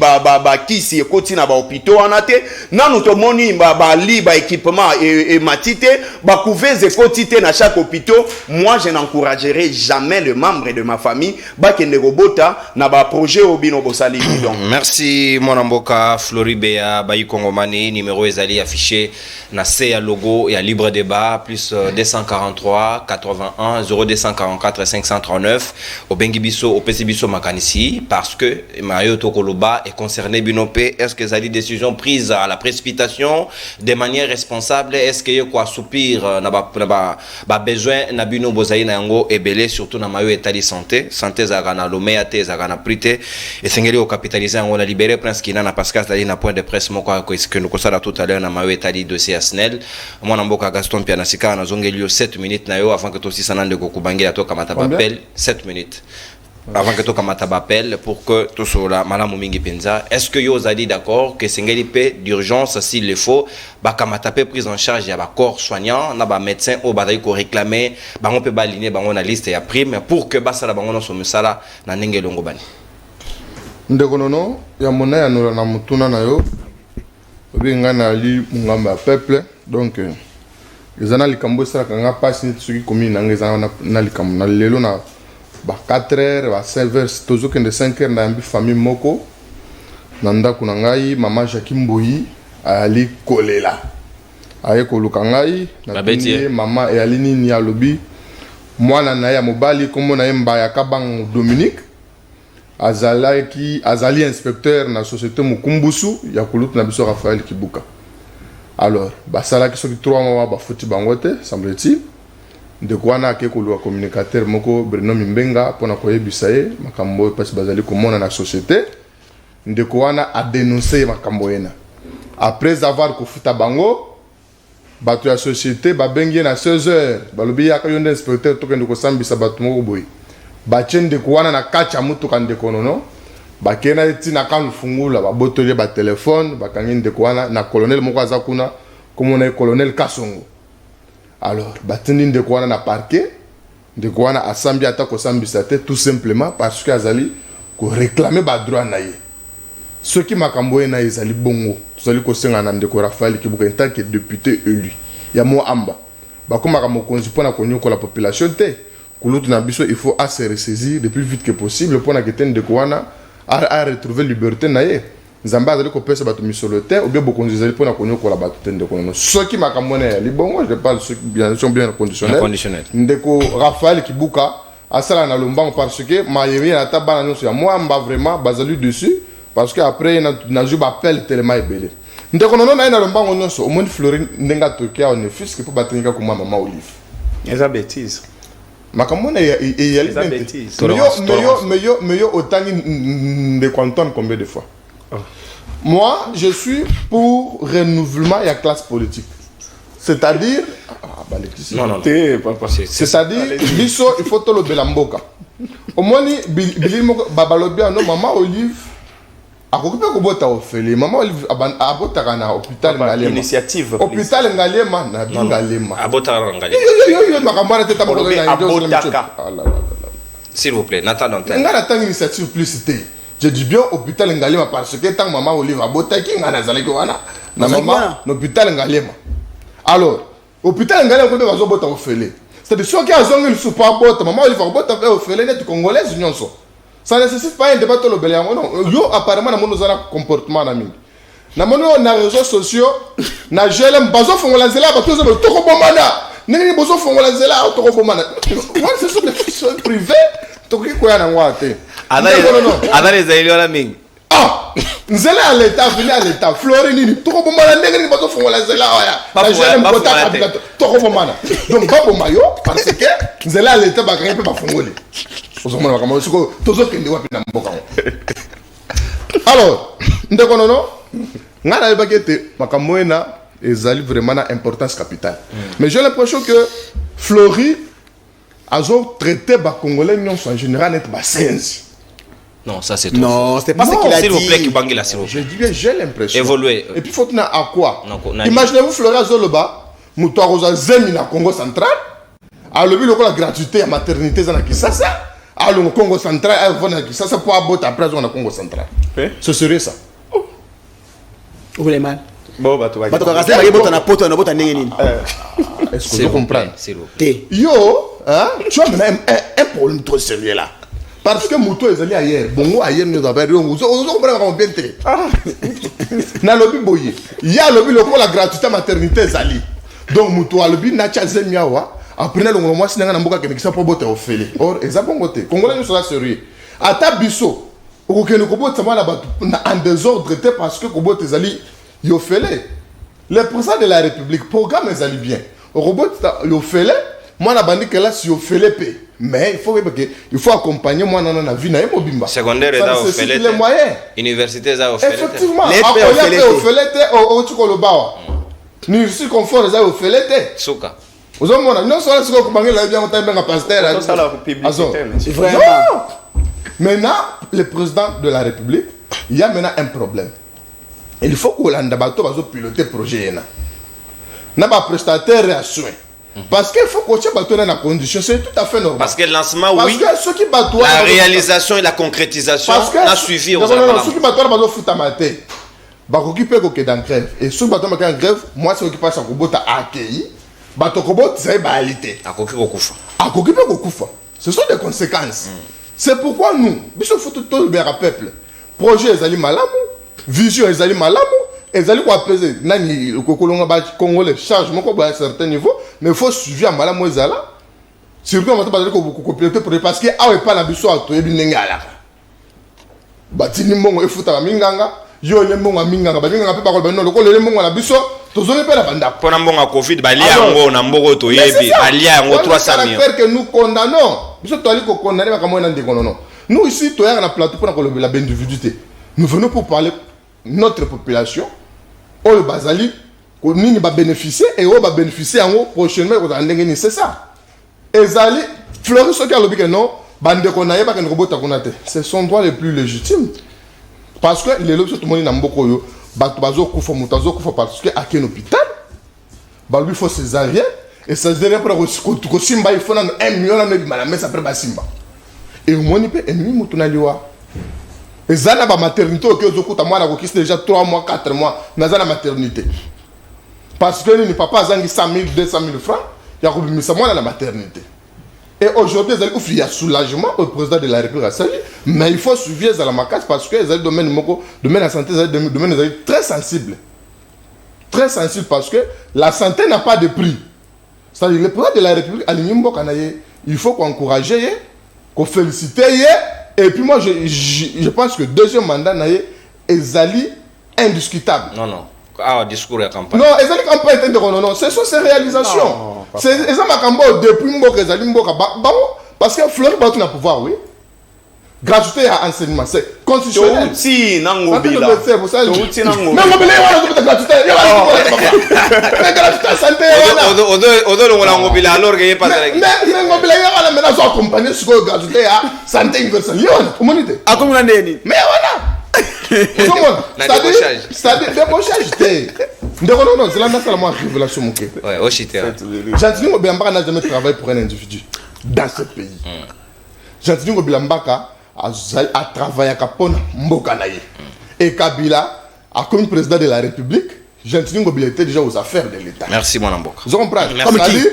kisi ekoti na ba hôpitaux anate na nous to moni ba li ba équipement et matite ba couvez ekoti te na chaque hôpital, moi je n'encouragerai jamais le membre de ma famille ba kende robota na ba projet obino bosali donc. Merci mon amboka Floribea Bayi Kongomani, numéro ezali affiché na C ya logo ya libre débat plus 243 81 0244 539 au bengi biso au pesi biso makanisi parce que Mayo Tokoloba est concerné Binopé? Est-ce que ça dit décision prise à la précipitation de manière responsable? Est-ce qu'il y a quoi soupir n'a besoin na bino bozaï na yango et belé surtout na Mayo état de santé zagana loméate zagana prité et sengeli au capitaliser on a libéré Prince Kinana Pascal c'est na point de presse moko que nous constate tout à l'heure na Mayo état de dossier Asnel moi na mboka Gaston Pianasika na zongelio 7 minutes na yo avant que aussi sanande ko kubangira to kamata appel 7 minutes avant que tu kamata appel pour que tout cela malamu mingi penza. Est-ce que yo zadi d'accord que sengeli pe d'urgence s'il le faut ba kamata pe prise en charge ya ba corps soignant na ba médecin au badai ko réclamer ba on peut ba aligner ba on a liste ya prime pour que ba sala ba on so musala na ndenge longo bani ndeko nono ya mona ya nola na mutuna na yo obinga na li mungamba peuple donc ezana likambo sala kanga passe soki commune na ngeza na likambo na lelo na ba 4 heures ba 5 heures tozo kende 5 heures na yambi famille moko na ndako na ngai mama Jackie Mboyi ali kolela aye koluka ngai na tindi mama e ali nini ya lobi mwana na ya mobali komo na yemba ya kabang Dominique azali inspecteur na société Mukumbusu ya kulutu na biso Raphaël Kibuka. Alors basala ki soki 3 mois ba foti bangote semble-t-il de quoi na ke kolwa communicateur moko Bruno Mimbenga pona koyebisa ye makambo parce bazali komona na société de quoi na a dénoncer makambo ena après avoir kofuta bango bato ya société ba bengi na 16h balobi ya ka yonde inspecteur to kende ko sambisa bato moko boy ba chende ko wana na kacha mutu kan de konono ba kena tina kan fungula ba botole ba téléphone ba kangi de ko wana na colonel moko azakuna comme na colonel Kasongo. Alors batindi de ko wana na parquet de ko wana asambi ata ko sambisa te tout simplement parce que azali ko réclamer ba droit na ye ce qui makambo na ezali bongo tozali ko senga na ndeko Raphaël Kibuka en tant que député élu ya mo amba ba ko makambo konzi pona konyoko la population te kulutu na biso il faut se ressaisir le plus vite que possible pour na keten de koana à retrouver liberté na ye nzamba azali ko pesa bato misolo te ou bien bokonzi ezali pona konyoko la bato tende kono soki makambo na ya libongo je parle sur bien conditionnel ndeko Raphaël Kibuka asala na lombango parce que mayemi na tabana nyonso ya moi amba vraiment bazali dessus parce que après na ju ba appel tellement ebele ndeko nono na lombango nyonso au moins Florine ndenga tokia on fils que pour batenga ko mama Olive eza bêtise makamona et bêtise mais yo autant de quantum combien de fois moi je suis pour renouvellement et la classe politique c'est-à-dire non c'est-à-dire biso il faut tout le belamboka au moins bilimo babalobia no mama Olive akokupe ko bota ofele mama Olive abota na hôpital ngalema initiative hôpital ngalema na ngalema abota ngalema yo makambara teta mo s'il vous plaît Nathan Dantel ngana tang initiative publicité je dis bien hôpital ngalema parce que tant mama Olive abota ki ngana zalaki wana na mama hôpital ngalema alors hôpital ngalema ko bazo bota ofele c'est-à-dire ceux qui azongi le super bota mama Olive abota ofele net congolaise nyonso. Ça ne nécessite pas un débat sur le Bélian. Yo, apparemment, nous avons un comportement. Nous avons des réseaux sociaux. Nous avons des réseaux sociaux. Nous avons des réseaux sociaux. Ce sont des questions privées. Ah, nous allons à l'État, venir à l'État. Florine, tout le monde a dit que nous donc, pas pour maillot, parce que nous allons à l'État, alors, vraiment importance capitale. Mais j'ai l'impression que Flori a traité les Congolais en général net bassensi. Non, ça c'est tout. Non, c'est pas ce qu'il a dit. S'il vous plaît, Kibangila, s'il vous plaît. Je dis bien, j'ai l'impression. Évoluer. Et puis, il faut tenir à quoi? Imaginez-vous Flori Azoloba, Moutoua Rosa Zemi na Congo central. Alors, lui, la gratuité à maternité dans la Kisasa. Alors, le Congo central, ça c'est pour aborder après dans le Congo central. Ce serait ça. Vous voulez mal? Bon, bah, tu vas dire. Est-ce que vous comprenez? Yo, tu as même un problème trop sérieux là. Parce que Mouto est allé ailleurs. Bon, ailleurs, nous avons bien bien. Na lobby boye. Il y a lobby la gratuité maternité Zali. Donc, Mouto a lobby n'a pas zemiawa. Après, le mois, si on a un peu de temps, on peut or, ils ont bon côté. Congolais, nous sommes sérieux. Ata biso, okokende kobota mwana bato en désordre te parce que kobota ezali yofele. Le président de la République programme ezali bien. Okobota yofele mwana bandi que là si yofele pe. Mais il faut accompagner moi dans la vie na mobimba. Secondaire et là yofele. Les moyens. Université za yofele. Effectivement. Après yofele te au chikolobawa. Ni si confort za yofele te. Suka. Vous avez mon non seulement ce que vous avez bien entendu un pasteur. Ça la publicité. Vraiment. Maintenant, le président de la République, il y a maintenant un problème. Il faut que l'Andabato va piloter le projet. Il n'y a pas prestataire à soins. Parce qu'il faut que tu aies la condition, c'est tout à fait normal. Parce que le lancement, parce oui. Que ceux qui battent, la réalisation et la concrétisation a suivi. Non, ceux qui battent, ils vont foutre à mater. Ils vont occuper dans grève. Et ceux qui battent en grève, moi, c'est ce qui passe à Kobota accueilli. Ce sont des conséquences. C'est pourquoi nous, nous faut tout le peuple. Projet ezali malamu, vision ezali malamu, ezali ko apaiser nani le congolais changement ko à un certain niveau, mais il faut suivre malamu ezala. Surtout on va pas ko compléter parce que a pas la biso a to ebi nengala. Batini mbongo efuta minganga, yo le mbongo minganga, ba pe ba ko no ko le mbongo la biso. Pour un Covid, il y a un mbogo to yebi, il y a un 300 millions. C'est que nous condamnons. Nous ici, tu as un plateau pour la bénédiction. Nous venons pour parler de notre population. On le basali, on va bénéficier et on va bénéficier en haut prochainement. C'est ça. Et Zali, Fleury, ce qui a le non, bande qu'on a pas un robot à connaître. C'est son droit le plus légitime. Parce que les autres, tout le monde n'a pas parce que à quel hôpital il faut césarien et césarien pour que simba il faut 1 million mais ça prend simba et au moins il peut ennemi mutunaliwa et ça na ba maternité que zokuta mwana ko kisi déjà 3 mois 4 mois na za na maternité parce que ni papa zangi 100 000 200 000 francs ya ko bimisa mwana na maternité. Et aujourd'hui, il y a soulagement au président de la République, mais il faut suivre la macasse parce que le domaine de la santé est un domaine très sensible. Très sensible parce que la santé n'a pas de prix. C'est-à-dire le président de la République, il faut qu'on encourage, qu'on félicite. Et puis moi, je pense que le deuxième mandat est indiscutable. Non, non. Ah, discours et campagne. Non, ils ont campagne non, ce sont ces réalisations. C'est ils ont campagne depuis parce que Fleury Batou n'a pouvoir, oui. Gratuité à enseignement, c'est constitutionnel. Si, Nangobila. Gratuité santé. Alors qu'il pas mais Nangobila a la menace accompagner ce que gratuité à santé universelle. Communauté. À combien d'années? Mais voilà. C'est-à-dire débauchage. Non, c'est là seulement révélation. Ouais, au chité. Jean-Tini Ngobilambaka n'a jamais travaillé pour un individu dans ce pays. Jean-Tini Ngobilambaka a travaillé à Kapona Mbokanaye. Et Kabila, comme président de la République, Jean-Tini Ngobila était déjà aux affaires de l'État. Merci, mon Amboka. Vous comprenez?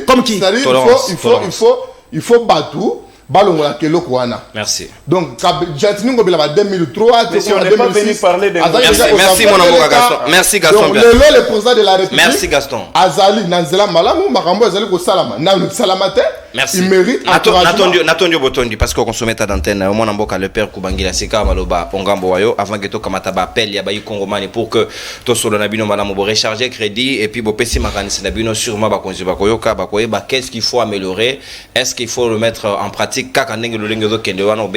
Comme qui? Il faut battre. Merci. Donc, Jean-Tini Ngobila en 2003, mais si on n'est pas venu parler de... Merci, mon Amboka Gaston. Merci, Gaston. Donc, le président de la République. Merci, Gaston. Azali, Nanzela Malamu, Makambo, Azali, Salama. Salamate. Merci. Il mérite. N'attendu Botondi, parce qu'on consomme ta d'antenne, au moins Amboka, le père Kubangila, Sika, Maloba, Pongambo, Wayo, avant que tu Kamataba appelle, Yabayi Kongomani, pour que tu sois dans Nabino, Madame, recharger crédit, et puis, Bopessi Makanis, Nabino, sûrement, Bakonzi, Bakoyoka, Bakoye, qu'est-ce qu'il faut améliorer? Est-ce qu'il faut le mettre en pratique? Il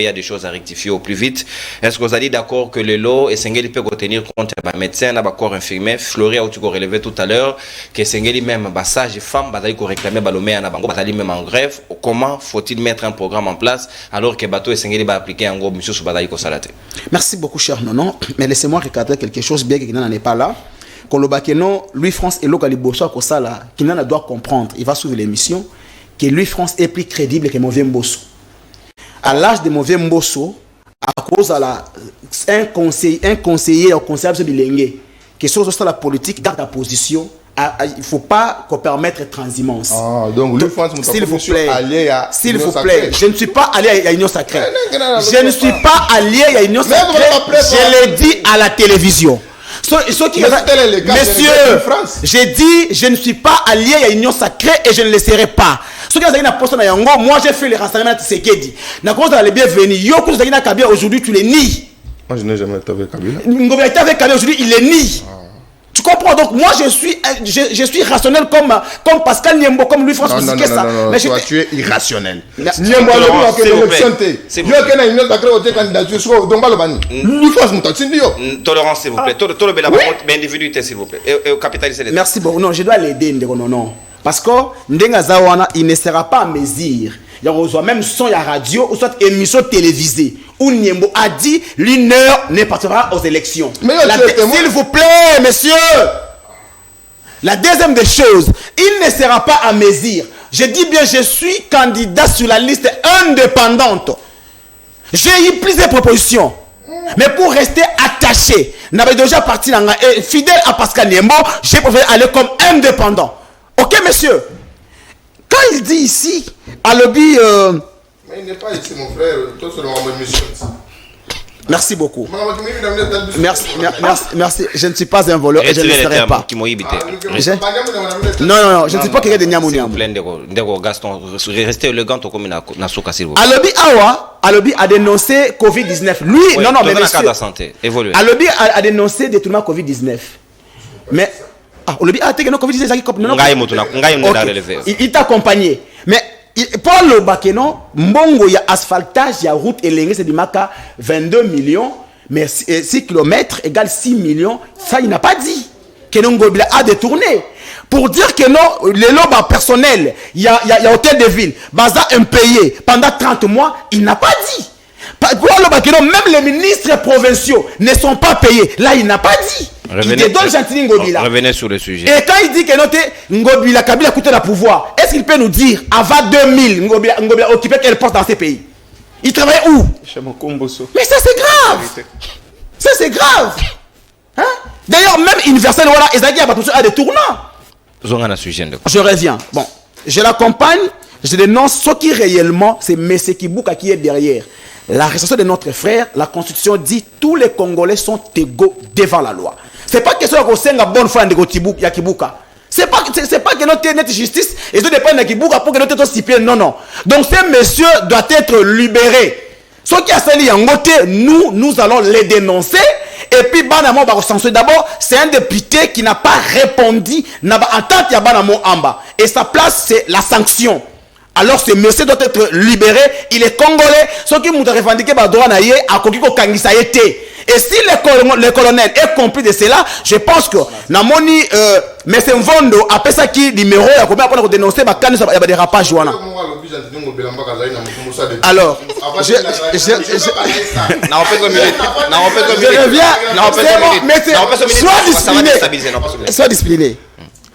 y a des choses à rectifier au plus vite. Est-ce que vous allez d'accord que les lots et Sengeli peut tenir compte des médecins, des corps infirmiers, Fleury a relevé tout à l'heure, que Sengeli même, sage et femme, ils réclamer Balomé en Abango, même en grève. Comment faut-il mettre un programme en place alors que Bateau et Sengeli va appliquer en gros monsieur Soubadaï Kosalate? Merci beaucoup, cher Nonon. Mais laissez-moi recadrer quelque chose bien qu'il n'en est pas là. Kolobakeno, Louis France et Lokaliboso Kosala, qu'il n'en doit comprendre, il va suivre l'émission, que Louis France est plus crédible que Mauvais Mbosso. À l'âge de Mauvais Mbosso, à cause de un conseiller au conseil de Bilingue, qui est la politique, garde la position, il ne faut pas qu'on permette transhumance. Ah, donc Louis France, s'il vous plaît, je ne suis pas allié à l'Union sacrée. Je ne suis pas allié à l'Union sacrée. Je l'ai dit à la télévision. Messieurs, j'ai dit, je ne suis pas allié à l'Union sacrée et je ne le serai pas. Moi j'ai fait les renseignements de Tshisekedi. Na cause de les bienvenus. Aujourd'hui tu les nies. Moi, je n'ai jamais été avec Kabila. Ngobila était avec Kabila, aujourd'hui, il est ni. Tu comprends? Donc, moi, je suis rationnel comme Pascal Niembo, comme Louis-François Sikessa. Mais toi, tu es irrationnel. Niembo, s'il vous plaît. Tolérance, s'il vous plaît. Individualité, s'il vous plaît. Et capitaliser les... Merci beaucoup. Non, je dois l'aider, non. Parce que Ndenga Zawana, il ne sera pas à mesure. Il y a même son, il y a radio, ou soit émission télévisée, où Niembo a dit l'une heure ne partira aux élections. S'il vous plaît, messieurs. La deuxième des choses, il ne sera pas à mesure. Je dis bien, je suis candidat sur la liste indépendante. J'ai eu plusieurs propositions. Mais pour rester attaché, n'avait déjà parti fidèle à Pascal Niembo, j'ai préféré aller comme indépendant. Ok, monsieur? Quand il dit ici, à lobby... Mais il n'est pas ici, mon frère. Toi, c'est mon mission. Merci beaucoup. Merci. Je ne suis pas un voleur et je ne le serai pas. Non, je ne suis pas quelqu'un de Niamou. Gaston, restez élégant au commun na Souka, s'il vous plaît. Alobi a dénoncé Covid-19. Lui, oui, non, mais monsieur. Dans la santé, évoluer. Alobi a dénoncé détournement Covid-19. Mais Alobi a été que non Covid-19. Il t'a accompagné. Mais pour le Bakeno, Mbongo, il y a asphaltage, il y a route et l'engrais, c'est du Maka 22 millions, mais 6 km égale 6 millions. Ça, il n'a pas dit que Ngobila a détourné. Pour dire que non, les lobes personnels, il y a hôtel de ville, Baza impayé pendant 30 mois, il n'a pas dit. Pour le Bakeno, même les ministres provinciaux ne sont pas payés. Là, il n'a pas dit. Il te donne gentiment Ngobila. Revenez sur le sujet. Et quand il dit que Ngobila Kabila coûte le pouvoir, est-ce qu'il peut nous dire, avant 2000, Ngobila occupait quel poste dans ces pays? Il travaillait où? Mais ça, c'est grave. Ça, c'est grave. Hein? D'ailleurs, même Universel, voilà, Ezagi a des tournants. Je reviens. Bon, je l'accompagne, je dénonce ce qui réellement, c'est Messé Kibouka qui est derrière. La responsabilité de notre frère, la Constitution dit tous les Congolais sont égaux devant la loi. C'est pas question de la bonne foi de Kibuka. C'est pas que notre justice et ça dépend de Kibuka pour que notre stipule. Non. Donc ces messieurs doivent être libérés. Ceux qui a sali en côté, nous allons les dénoncer. Et puis Banamo va recenser. D'abord, c'est un député qui n'a pas répondu en tant qu'il y a Banamo en bas. Et sa place, c'est la sanction. Alors ce monsieur doit être libéré. Il est congolais. Ceux qui m'ont revendiqué par droit naïe à Kokiko Kangisa été. Et si le colonel est compris de cela, je pense que Namoni mais c'est Mvondo après ça qui numéro il y a combien pour dénoncer il y a des rapages wana. Alors je reviens. Sois discipliné.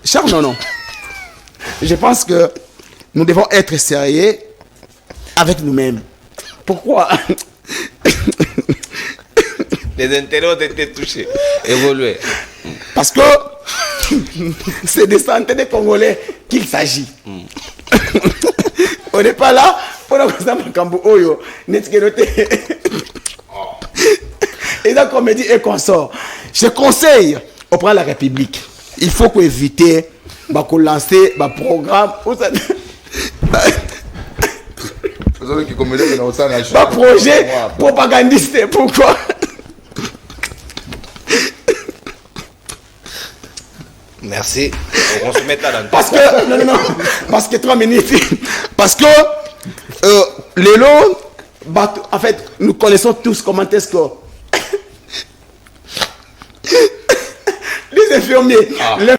Cher non. Je pense que nous devons être sérieux avec nous-mêmes. Pourquoi? Les intérêts ont été touchés, évolués. Parce que c'est des centaines de Congolais qu'il s'agit. On n'est pas là pour nous Oyo. Et donc, comme dit et consort, je conseille au président de la République, il faut qu'on évite de lancer un programme. Un projet propagandiste. Pourquoi? Merci. On se met là dans parce que non. Parce que 3 minutes. Parce que les lots, en fait, nous connaissons tous comment est-ce que les infirmiers, les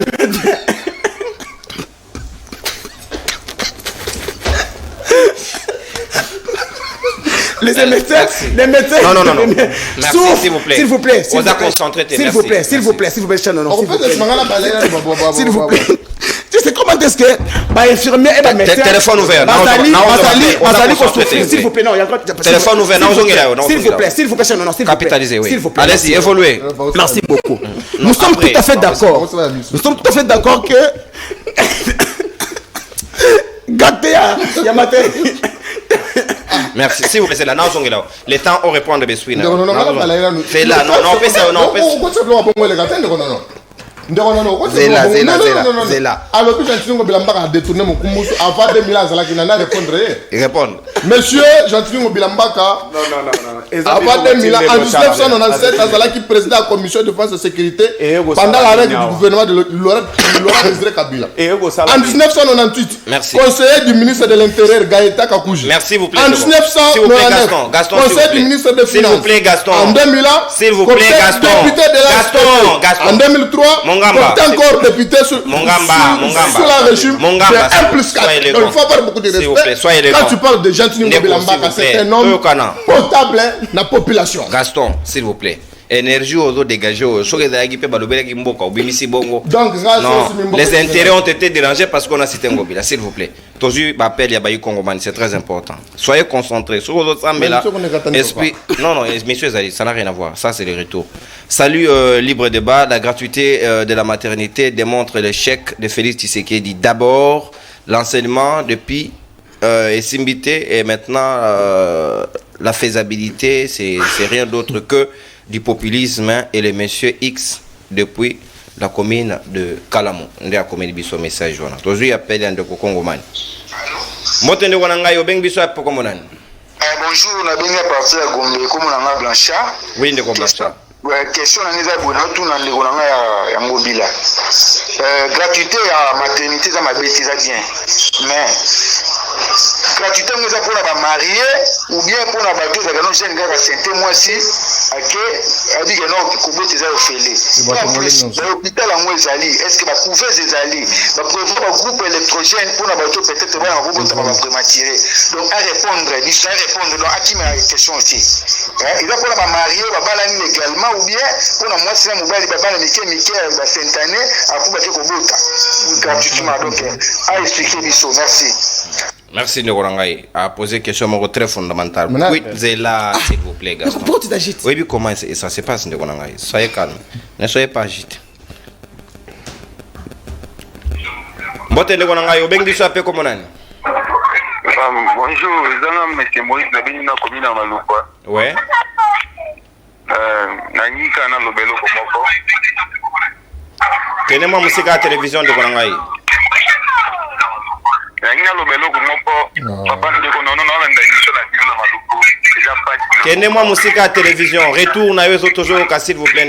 médecins. Non. Merci, s'il vous plaît. S'il vous plaît. On va concentrer. S'il vous plaît. S'il vous plaît. Tu sais comment est-ce que infirmier et médecin. Téléphone ouvert. S'il vous plaît, non. Téléphone ouvert. S'il vous plaît. Capitaliser, oui. Allez-y, évoluez. Merci beaucoup. Nous sommes tout à fait d'accord. Que gâté à Yamate. Merci. Si vous laissez là, les temps on répond de Beswina. Non. C'est là, non, Zela. Alors que Gentilino Bilamba a détourné mon kumbusu avant 2000 ans, qui n'a répondre. Répondre. Monsieur Gentilino Bilambaka, Non. avant 2000 ans, en 1997, Azala qui présidait la commission de défense et sécurité pendant la règle du gouvernement de Laurent Désiré Kabila. En 1998, merci. Conseiller du ministre de l'Intérieur Gaëta Kakouji. Merci, vous plaît. En 1999, Gaston, conseiller du ministre des Finances. S'il vous plaît, Gaston. En 2001, s'il vous plaît, Gaston. Député de la Gaston. En 2003, Mongamba. encore député sous la régime. C'est un plus 4. Donc il faut avoir beaucoup de respect. Quand tu parles de Gentilino Bilambaka, c'est un homme potable na population. Gaston, s'il vous plaît. Énergie aux dégagés. Donc, les intérêts ont été dérangés parce qu'on a cité Ngobila, s'il vous plaît. Toujours, appel Yabayi Kongomani, c'est très important. Soyez concentrés. Sur vos autres esprit. Non, messieurs, ça n'a rien à voir. Ça, c'est le retour. Salut, libre débat. La gratuité de la maternité démontre l'échec de Félix Tshisekedi. D'abord, l'enseignement depuis Simbité et maintenant la faisabilité, c'est rien d'autre que du populisme et les messieurs X depuis la commune de Kalamou. On a commune biso message wana. Tozu appelle en de Kongomani. Motende wana ngai obeng biso apo komonani. Bonjour, na benga parti ya Gombe comme na Blanchard. Oui, ndeko Blanchard. Question na neza bona tout na ndeko na ya Ngobila. Gratuité ya maternité za mabeti za bien. Mais gratuité nous a pour la mariée ou bien pour la bateau za non jeune gars santé moi si a dit que non Kobo teza ofélé. L'hôpital en Mozali, est-ce que va couvrir ces alliés va prévoir un groupe électrogène pour la bateau peut-être va en robot va prématuré. Donc à répondre, donc à qui ma question aussi. Il va pour la mariée va balani légalement ou bien pour la moi si la mobile va balani Mikel va Saint-Année à pour bateau Kobota gratuitement donc à expliquer biso. Merci. Merci Ngorangai à poser une question très fondamentale. Oui, Zela, s'il vous plaît, Gaston. Pourquoi tu t'agites? Oui, mais comment ça se passe, Ngorangai? Soyez calme. Ne soyez pas agité. Bonjour, Ngorangai. Obeng biso ape comment nani? Bonjour, monsieur Moïse, la béni na commune à Maloupa. Ouais. Nanika na lobelo komoko. Tenez-moi musique à la télévision de Ngorangai. Tenez-moi musique à la télévision. Retourne à eux toujours s'il vous plaît.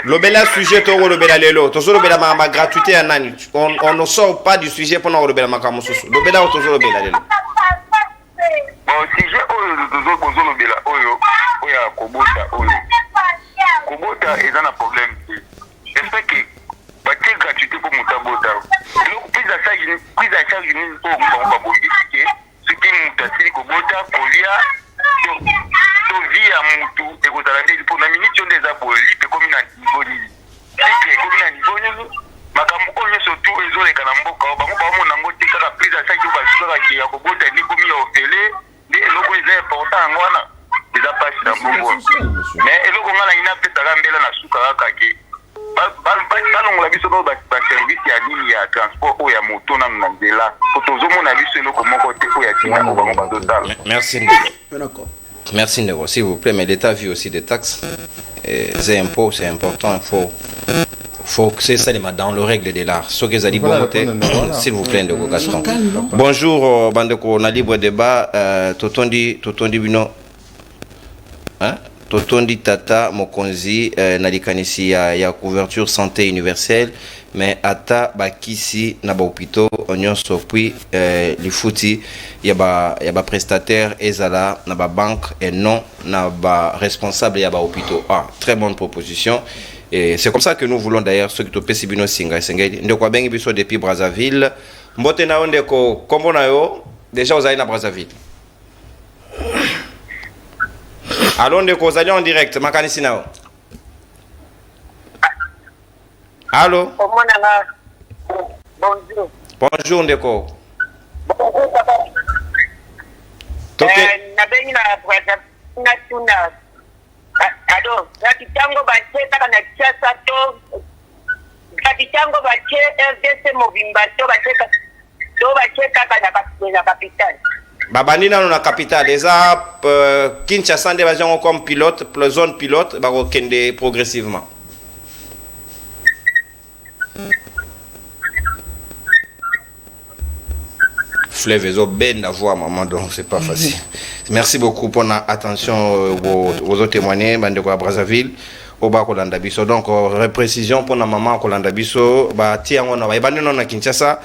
Lobela sujet to lobela lelo to lobela ma gratuité à nani on ne sort pas du sujet pendant lobela makamususu lobela to lobela lelo bon sujet oyo to lobela oyo oya kobota eza na problème j'espère que batie gratuité pour mutabota donc prise à charge ni pour ba bobiki ce qui mutasiri kobota kolia to via mutu e ko tala ndi pour na minute des aboli pe comme na nivoni c'est comme na nivoni makambo ko nyoso tu ezoleka na mboka bango ba mona ngo tika ka prise à charge ba suka ki ya kobota ni komi ya ofele ni eloko est important ngwana eza passe na mbongo mais eloko ngala ina pesa ka mbela na suka ka ke balongola biso ba service ya ligne ya transport o ya moto na nzela ko tozomona biso eloko moko te o ya tina ko bango bazotala. Merci. D'accord. Merci Nego, s'il vous plaît, mais l'État vit aussi des taxes. C'est impôts, c'est important, il faut que c'est ça dans le règle de l'art. Ce que vous avez dit, s'il vous plaît, Nego Gaston. Bonjour, Bandeko, on a libre débat. Totondi Bino. Hein? Totondi Tata Mokonzi, Nalikanisi, il y a couverture santé universelle, mais Ata Bakisi, Naba Opito, Onyon Sopui, Lifuti, il y a prestataire, Ezala, Naba banque, et non, Naba responsable, il y a Opito. Ah, très bonne proposition. Et c'est comme ça que nous voulons d'ailleurs ce qui te pèse Bino Singa. Ndeko Bengi Biso depuis Brazzaville. Mbote na ondeko, kombo na yo, déjà vous allez na Brazzaville. Allons de cause, allons en direct, Makanisi Nao. Allô? Bonjour. Bonjour, Ndeko. Bonjour, papa. Nabeni na tuna. Ado, na kitango ba teta na kiasa to. bitango batie RDC Mobimba to batie kaka na capitale. Babandi nano na capitale eza Kinshasa nde bazango comme pilote, zone pilote bakokende progressivement. Fleuve ezo ben d'avoir maman, donc c'est pas facile. Merci beaucoup pour votre attention aux autres témoignages bandeko à Brazzaville au bas Kolanda biso. Donc reprécision pour la maman Kolanda biso ba tiango na ba bandi na Kinshasa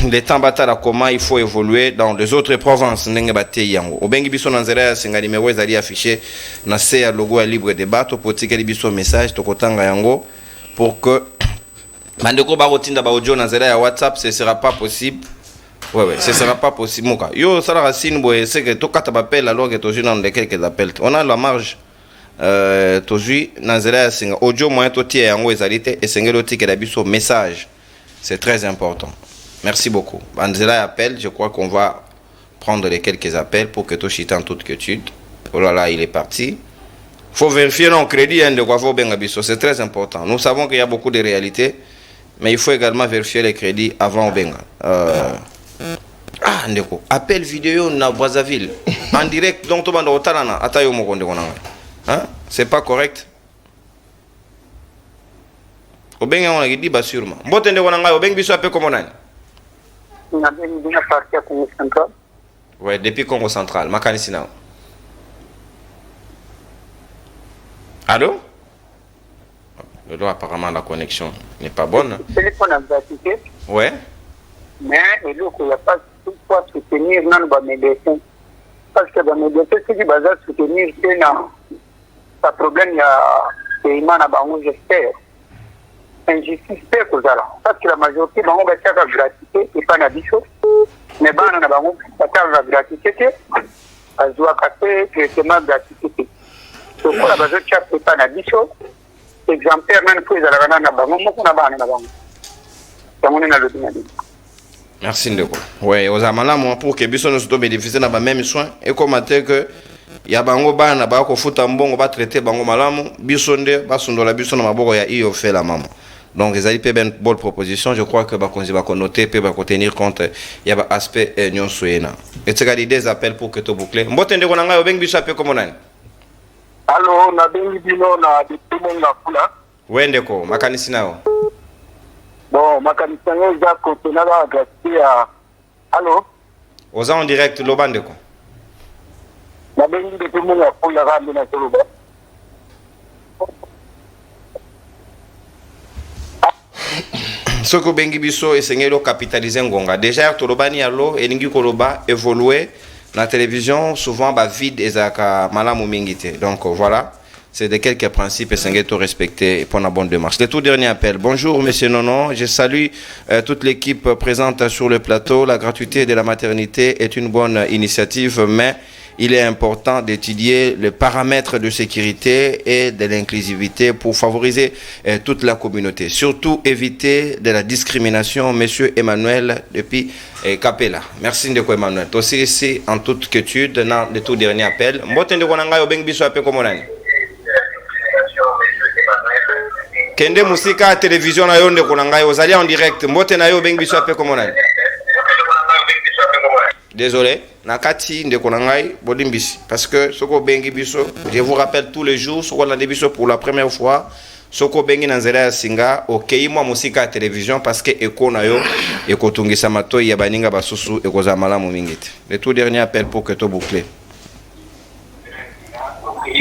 le temps batala comment il faut évoluer dans les autres provinces ndenge baté yango. Obengi biso na nzela singa numéro ezali affiché na se logo ya libre débat to potikeli biso message to kotanga yango pour que bandeko ba rotinda ba audio na nzela ya WhatsApp ce sera pas possible. Ouais, ce sera pas possible. Moka. Yo, ça la racine, c'est que tout cas, tu m'appelles alors que tu dans quelques appels. On a la marge. Tu joues dans le audio moyen tout est en réalité et c'est le ticket d'abus message. C'est très important. Merci beaucoup. Anzela appelle, je crois qu'on va prendre les quelques appels pour que tu chites en toute quiétude. Oh là là, il est parti. Faut vérifier non crédit de quoi faut bien abisso. C'est très important. Nous savons qu'il y a beaucoup de réalités, mais il faut également vérifier les crédits avant Benga. Ah, ndeko, appel vidéo na Brazzaville en direct donc to bando talana atayo mo konde konanga. Hein? C'est pas correct. Obenga on a dit ba sûrement. Mbote ndeko nanga obenga biso appel comme nani? Na ben dina parti à Congo central. Ouais, depuis Congo central, makanisi nao. Allô? Apparemment la connexion n'est pas bonne. Téléphone à gratuité. Ouais. Mais il n'y a pas de quoi soutenir dans le médecin. Parce que le médecin, c'est qui va soutenir, c'est un problème, il y a paiement à Bango, j'espère. Injustice, c'est que ça. Parce que la majorité, Bango va faire la gratuité, et pas la bichot. Mais Bango, Bango va faire la gratuité, elle doit casser traitement gratuité. Donc, la majorité, c'est pas la bichot. Exemplaire, même pour les Alabama, Bango, on a Bango. On est dans le dynamique. Merci Ndeko. Ouais, aux amala pour que biso nous bénéficier na ba même soin et commenter que ya bango bana ba ko futa mbongo ba traiter bango malamu biso nde ba sondola biso na maboko ya iyo fait la maman. Donc les ali pe ben bonne proposition, je crois que ba konzi ba noter pe ba tenir compte ya ba aspect nyon soyena. Et tu as des appels pour que to boucler. Mbote Ndeko na ngai obeng biso appel comme nani? Allô, na bengi bino na diplôme na kula. Ouais Ndeko, makanisi nao. Bon, ma commission est déjà continuée à gratuiter à... Allô? Oza en direct, Lobandeko. La béni de tout le monde pour la rame de la Toloba. Ce que Bengi Bisso et Seigneur capitaliser Ngonga. Déjà, Tolobani Allo et Ningi Koloba évolué dans la télévision, souvent bah, vide et Zaka Malamu Mingite. Donc voilà. C'est de quelques principes et s'inquiète respecter pour la bonne démarche. Le tout dernier appel. Bonjour, monsieur Nono. Je salue toute l'équipe présente sur le plateau. La gratuité de la maternité est une bonne initiative, mais il est important d'étudier les paramètres de sécurité et de l'inclusivité pour favoriser toute la communauté. Surtout éviter de la discrimination. Monsieur Emmanuel depuis Capella. Merci de quoi Emmanuel. Aussi ici en toute quiétude dans le tout dernier appel. Mboten de Konanga Obeng Biso appel comme on a. Kende musika télévision na yo ndeko na ngai ozali en direct mbote na yo bengi biso ape komona. Désolé, nakati ndeko na ngai bodimbisi parce que soko bengi biso, je vous rappelle tous les jours soko la biso pour la première fois soko bengi na nzela ya singa okei mwa musika télévision parce que eko na yo ekotungisa matoi ya baninga basusu ekoza malamu mingite. Le tout dernier appel pour que to boucler.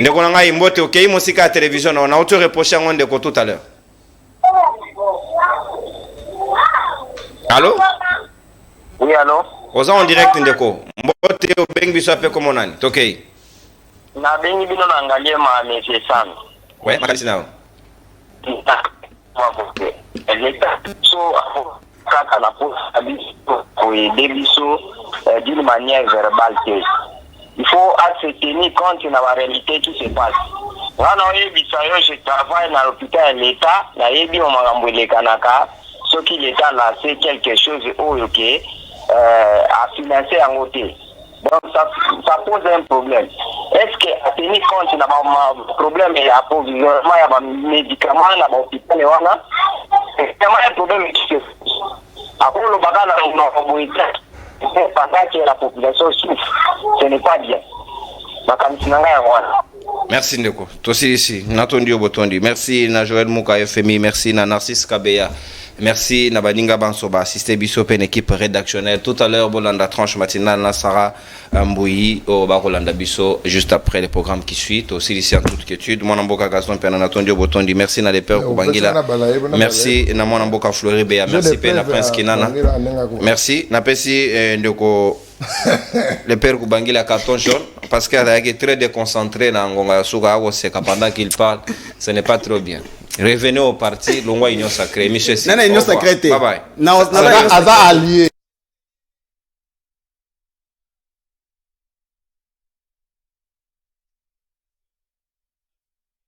Ndeko na ngai mbote okei musika ya télévision na auto reprocher ngo ndeko tout à l'heure. Allô? Oui, allô? Oza en direct ndeko. Mbote obengi biso ape comme nani? Tokei. Na bengi bino na ngalie ma monsieur Sam. Ouais, makasi nao. So kaka na pour aider biso d'une manière verbale. Il faut se tenir compte de la réalité qui se passe. Je travaille dans l'hôpital de l'État, ce qui l'État a lancé quelque chose à financer en côté. Donc ça pose un problème. Est-ce que à tenir compte de problème et approvisionnement, il y a des médicaments dans l'hôpital, un problème qui se après le bagage pendant que la population souffre, ce n'est pas bien. Merci Ndeko. Tosi ici, Natondi Obotondi. Merci na Joël Mouka FMI, merci na Narcisse Kabeya. Merci na Baninga Bansoba, assisté Bissop une équipe rédactionnelle. Tout à l'heure, Bolanda tranche matinale na Sarah Mbouyi au Barolanda Bisso juste après le programme qui suit. Aussi ici en toute quiétude. Mon amboka Gaston Pena Natondi Obotondi. Merci na les pères Kubangila. Merci na mon amboka Fleury Beya. Merci Pena Prince Kinana. Merci na Pessi Ndeko. Le père Kubangila carton jaune parce qu'il est très déconcentré dans Ngonga Suga pendant qu'il parle, ce n'est pas trop bien. Revenez au parti, l'Ongwa Union Sacrée. Monsieur, non, Union Sacrée. Bye bye. Non, allié.